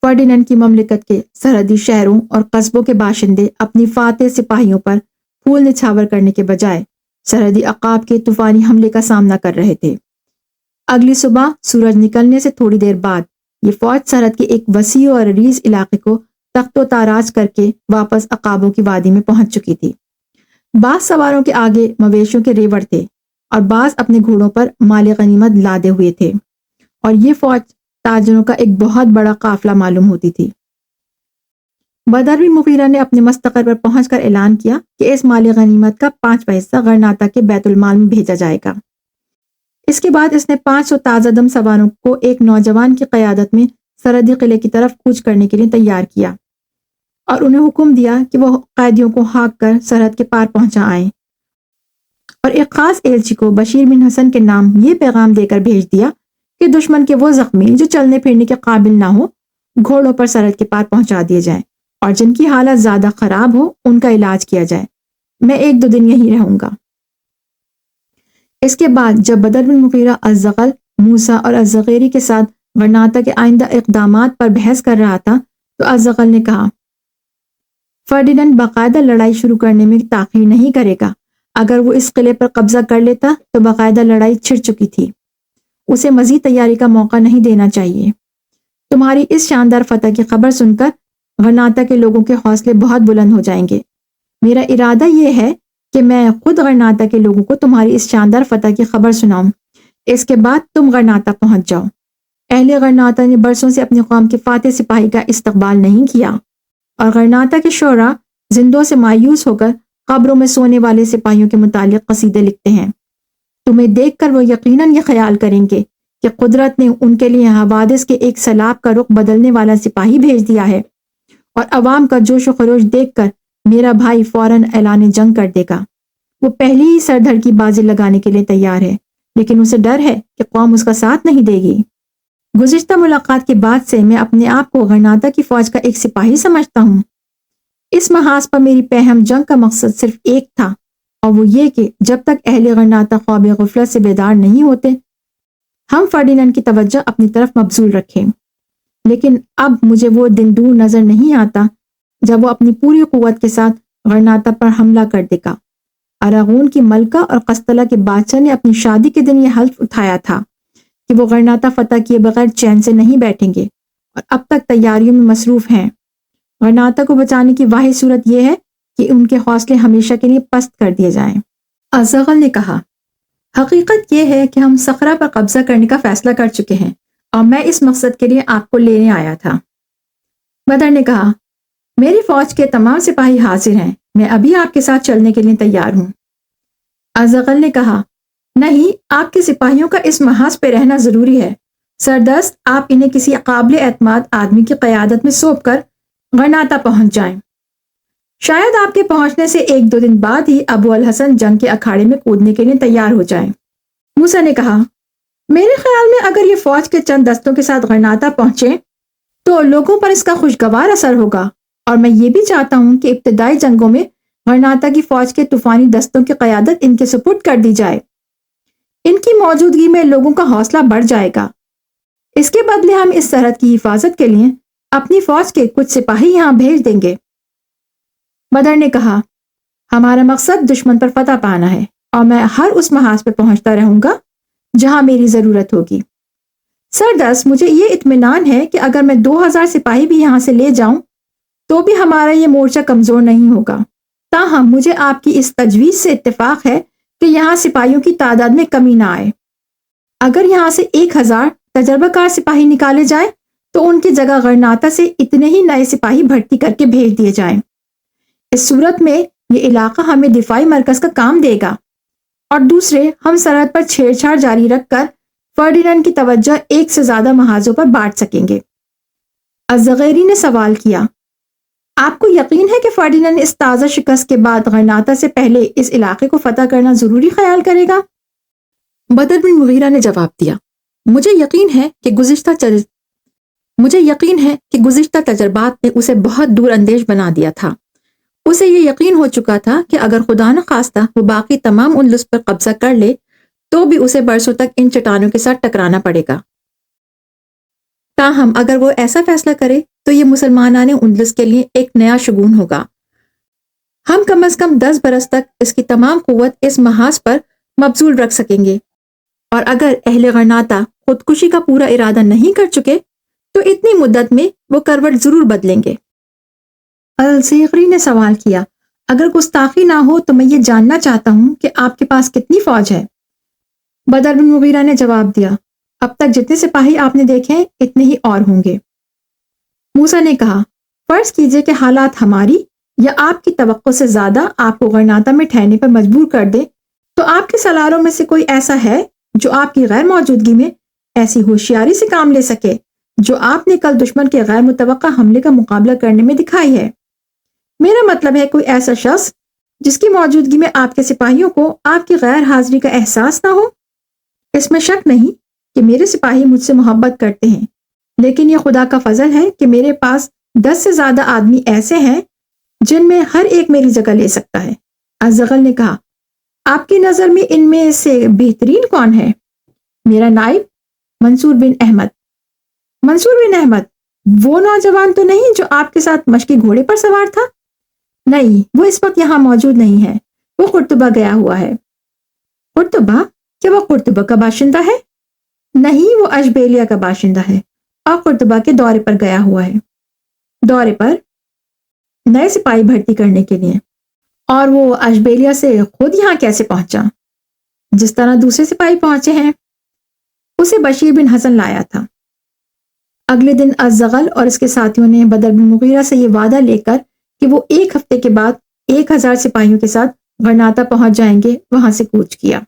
A: فرڈیننڈ کی مملکت کے سرحدی شہروں اور قصبوں کے باشندے اپنی فاتح سپاہیوں پر پھول نچھاور کرنے کے بجائے سرحدی عقاب کے طوفانی حملے کا سامنا کر رہے تھے۔ اگلی صبح سورج نکلنے سے تھوڑی دیر بعد یہ فوج سرحد کے ایک وسیع اور عریض علاقے کو تخت و تاراج کر کے واپس عقابوں کی وادی میں پہنچ چکی تھی۔ بعض سواروں کے آگے مویشیوں کے ریوڑ تھے اور بعض اپنے گھوڑوں پر مال غنیمت لادے ہوئے تھے، اور یہ فوج تاجروں کا ایک بہت بڑا قافلہ معلوم ہوتی تھی۔ بدر بن مغیرہ نے اپنے مستقر پر پہنچ کر اعلان کیا کہ اس مال غنیمت کا 5واں حصہ غرناطہ کے بیت المال میں بھیجا جائے گا۔ اس کے بعد اس نے 500 تازہ دم سواروں کو ایک نوجوان کی قیادت میں سرحدی قلعے کی طرف کوچ کرنے کے لیے تیار کیا اور انہیں حکم دیا کہ وہ قیدیوں کو ہانک کر سرحد کے پار پہنچا آئیں، اور ایک خاص ایلچی کو بشیر بن حسن کے نام یہ پیغام دے کر بھیج دیا کہ دشمن کے وہ زخمی جو چلنے پھرنے کے قابل نہ ہو گھوڑوں پر سرحد کے پار پہنچا دیے جائیں، اور جن کی حالت زیادہ خراب ہو ان کا علاج کیا جائے۔ میں 1-2 دن یہیں رہوں گا۔ اس کے بعد جب بدر بن مغیرہ الزغل، موسیٰ اور الزغیری کے ساتھ غرناطہ کے آئندہ اقدامات پر بحث کر رہا تھا تو الزغل نے کہا، فرڈیننڈ باقاعدہ لڑائی شروع کرنے میں تاخیر نہیں کرے گا۔ اگر وہ اس قلعے پر قبضہ کر لیتا تو باقاعدہ لڑائی چھڑ چکی تھی، اسے مزید تیاری کا موقع نہیں دینا چاہیے۔ تمہاری اس شاندار فتح کی خبر سن کر غرناطہ کے لوگوں کے حوصلے بہت بلند ہو جائیں گے۔ میرا ارادہ یہ ہے کہ میں خود غرناطہ کے لوگوں کو تمہاری اس شاندار فتح کی خبر سناؤں۔ اس کے بعد تم غرناطہ پہنچ جاؤ۔ اہل غرناطہ نے برسوں سے اپنی قوم کے فاتح سپاہی کا استقبال نہیں کیا، اور غرناطہ کے شعراء زندوں سے مایوس ہو کر قبروں میں سونے والے سپاہیوں کے متعلق قصیدے لکھتے ہیں۔ تمہیں دیکھ کر وہ یقیناً یہ خیال کریں گے کہ قدرت نے ان کے لیے حوادث کے ایک سیلاب کا رخ بدلنے والا سپاہی بھیج دیا ہے، اور عوام کا جوش و خروش دیکھ کر میرا بھائی فوراً اعلان جنگ کر دے گا۔ وہ پہلی ہی سر دھڑ کی بازی لگانے کے لیے تیار ہے، لیکن اسے ڈر ہے کہ قوم اس کا ساتھ نہیں دے گی۔ گزشتہ ملاقات کے بعد سے میں اپنے آپ کو غرناطہ کی فوج کا ایک سپاہی سمجھتا ہوں۔ اس محاذ پر میری پہم جنگ کا مقصد صرف ایک تھا، اور وہ یہ کہ جب تک اہل غرناطہ خواب غفلت سے بیدار نہیں ہوتے ہم فرڈیننڈ کی توجہ اپنی طرف مبذول رکھیں۔ لیکن اب مجھے وہ دن دور نظر نہیں آتا جب وہ اپنی پوری قوت کے ساتھ غرناطہ پر حملہ کر دے گا۔ اراغون کی ملکہ اور قسطلہ کے بادشاہ نے اپنی شادی کے دن یہ حلف اٹھایا تھا کہ وہ غرناطہ فتح کیے بغیر چین سے نہیں بیٹھیں گے، اور اب تک تیاریوں میں مصروف ہیں۔ غرناطہ کو بچانے کی واحد صورت یہ ہے کہ ان کے حوصلے ہمیشہ کے لیے پست کر دیے جائیں۔ الزغل نے کہا، حقیقت یہ ہے کہ ہم صخرہ پر قبضہ کرنے کا فیصلہ کر چکے ہیں، اور میں اس مقصد کے لیے آپ کو لینے آیا تھا۔ بدر نے کہا، میری فوج کے تمام سپاہی حاضر ہیں، میں ابھی آپ کے ساتھ چلنے کے لیے تیار ہوں۔ الزغل نے کہا، نہیں، آپ کے سپاہیوں کا اس محاذ پہ رہنا ضروری ہے۔ سردست آپ انہیں کسی قابل اعتماد آدمی کی قیادت میں سونپ کر غرناطہ پہنچ جائیں۔ شاید آپ کے پہنچنے سے 1-2 دن بعد ہی ابو الحسن جنگ کے اکھاڑے میں کودنے کے لیے تیار ہو جائیں۔ موسیٰ نے کہا، میرے خیال میں اگر یہ فوج کے چند دستوں کے ساتھ غرناطہ پہنچے تو لوگوں پر اس کا خوشگوار اثر ہوگا، اور میں یہ بھی چاہتا ہوں کہ ابتدائی جنگوں میں غرناطہ کی فوج کے طوفانی دستوں کی قیادت ان کے سپرد کر دی جائے۔ ان کی موجودگی میں لوگوں کا حوصلہ بڑھ جائے گا۔ اس کے بدلے ہم اس سرحد کی حفاظت کے لیے اپنی فوج کے کچھ سپاہی یہاں بھیج دیں گے۔ بدر نے کہا، ہمارا مقصد دشمن پر فتح پانا ہے، اور میں ہر اس محاذ پہ پہنچتا رہوں گا جہاں میری ضرورت ہوگی۔ سردست مجھے یہ اطمینان ہے کہ اگر میں 2000 سپاہی بھی یہاں سے لے جاؤں تو بھی ہمارا یہ مورچہ کمزور نہیں ہوگا۔ تاہم مجھے آپ کی اس تجویز سے اتفاق ہے کہ یہاں سپاہیوں کی تعداد میں کمی نہ آئے۔ اگر یہاں سے 1000 تجربہ کار سپاہی نکالے جائیں تو ان کی جگہ غرناطہ سے اتنے ہی نئے سپاہی بھرتی کر کے بھیج دیے جائیں۔ اس صورت میں یہ علاقہ ہمیں دفاعی مرکز کا کام دے گا، اور دوسرے ہم سرحد پر چھیڑ چھاڑ جاری رکھ کر فرڈیننڈ کی توجہ ایک سے زیادہ محاذوں پر بانٹ سکیں گے۔ الزغیری نے سوال کیا، آپ کو یقین ہے کہ فرڈیننڈ اس تازہ شکست کے بعد غرناطہ سے پہلے اس علاقے کو فتح کرنا ضروری خیال کرے گا؟ بدر بن مغیرہ نے جواب دیا، مجھے یقین ہے کہ گزشتہ تجربات نے اسے بہت دور اندیش بنا دیا تھا۔ اسے یہ یقین ہو چکا تھا کہ اگر خدا نخواستہ وہ باقی تمام اندلس پر قبضہ کر لے تو بھی اسے برسوں تک ان چٹانوں کے ساتھ ٹکرانا پڑے گا۔ تاہم اگر وہ ایسا فیصلہ کرے تو یہ مسلمانان اندلس کے لیے ایک نیا شگون ہوگا۔ ہم کم از کم 10 برس تک اس کی تمام قوت اس محاذ پر مبذول رکھ سکیں گے، اور اگر اہل غرناطہ خودکشی کا پورا ارادہ نہیں کر چکے تو اتنی مدت میں وہ کروٹ ضرور بدلیں گے۔ الزیغری نے سوال کیا، اگر گستاخی نہ ہو تو میں یہ جاننا چاہتا ہوں کہ آپ کے پاس کتنی فوج ہے؟ بدر بن مغیرہ نے جواب دیا، اب تک جتنے سپاہی آپ نے دیکھے اتنے ہی اور ہوں گے۔ موسیٰ نے کہا، فرض کیجئے کہ حالات ہماری یا آپ کی توقع سے زیادہ آپ کو غرناطہ میں ٹھہرنے پر مجبور کر دے، تو آپ کے سالاروں میں سے کوئی ایسا ہے جو آپ کی غیر موجودگی میں ایسی ہوشیاری سے کام لے سکے جو آپ نے کل دشمن کے غیر متوقع حملے کا مقابلہ کرنے میں دکھائی ہے؟ میرا مطلب ہے کوئی ایسا شخص جس کی موجودگی میں آپ کے سپاہیوں کو آپ کی غیر حاضری کا احساس نہ ہو۔ اس میں شک نہیں کہ میرے سپاہی مجھ سے محبت کرتے ہیں، لیکن یہ خدا کا فضل ہے کہ میرے پاس 10 سے زیادہ آدمی ایسے ہیں جن میں ہر ایک میری جگہ لے سکتا ہے۔ الزغل نے کہا، آپ کی نظر میں ان میں سے بہترین کون ہے؟ میرا نائب منصور بن احمد۔ منصور بن احمد وہ نوجوان تو نہیں جو آپ کے ساتھ مشقی گھوڑے پر سوار تھا؟ نہیں، وہ اس وقت یہاں موجود نہیں ہے، وہ قرطبہ گیا ہوا ہے۔ قرطبہ؟ کیا وہ قرطبہ کا باشندہ ہے؟ نہیں، وہ اشبیلیہ کا باشندہ ہے اور قرطبہ کے دورے پر گیا ہوا ہے۔ دورے پر؟ نئے سپاہی بھرتی کرنے کے لیے۔ اور وہ اشبیلیہ سے خود یہاں کیسے پہنچا؟ جس طرح دوسرے سپاہی پہنچے ہیں۔ اسے بشیر بن حسن لایا تھا۔ اگلے دن الزغل اور اس کے ساتھیوں نے بدر بن مغیرہ سے یہ وعدہ لے کر کہ وہ 1 ہفتے کے بعد 1000 سپاہیوں کے ساتھ غرناطہ پہنچ جائیں گے، وہاں سے کوچ کیا۔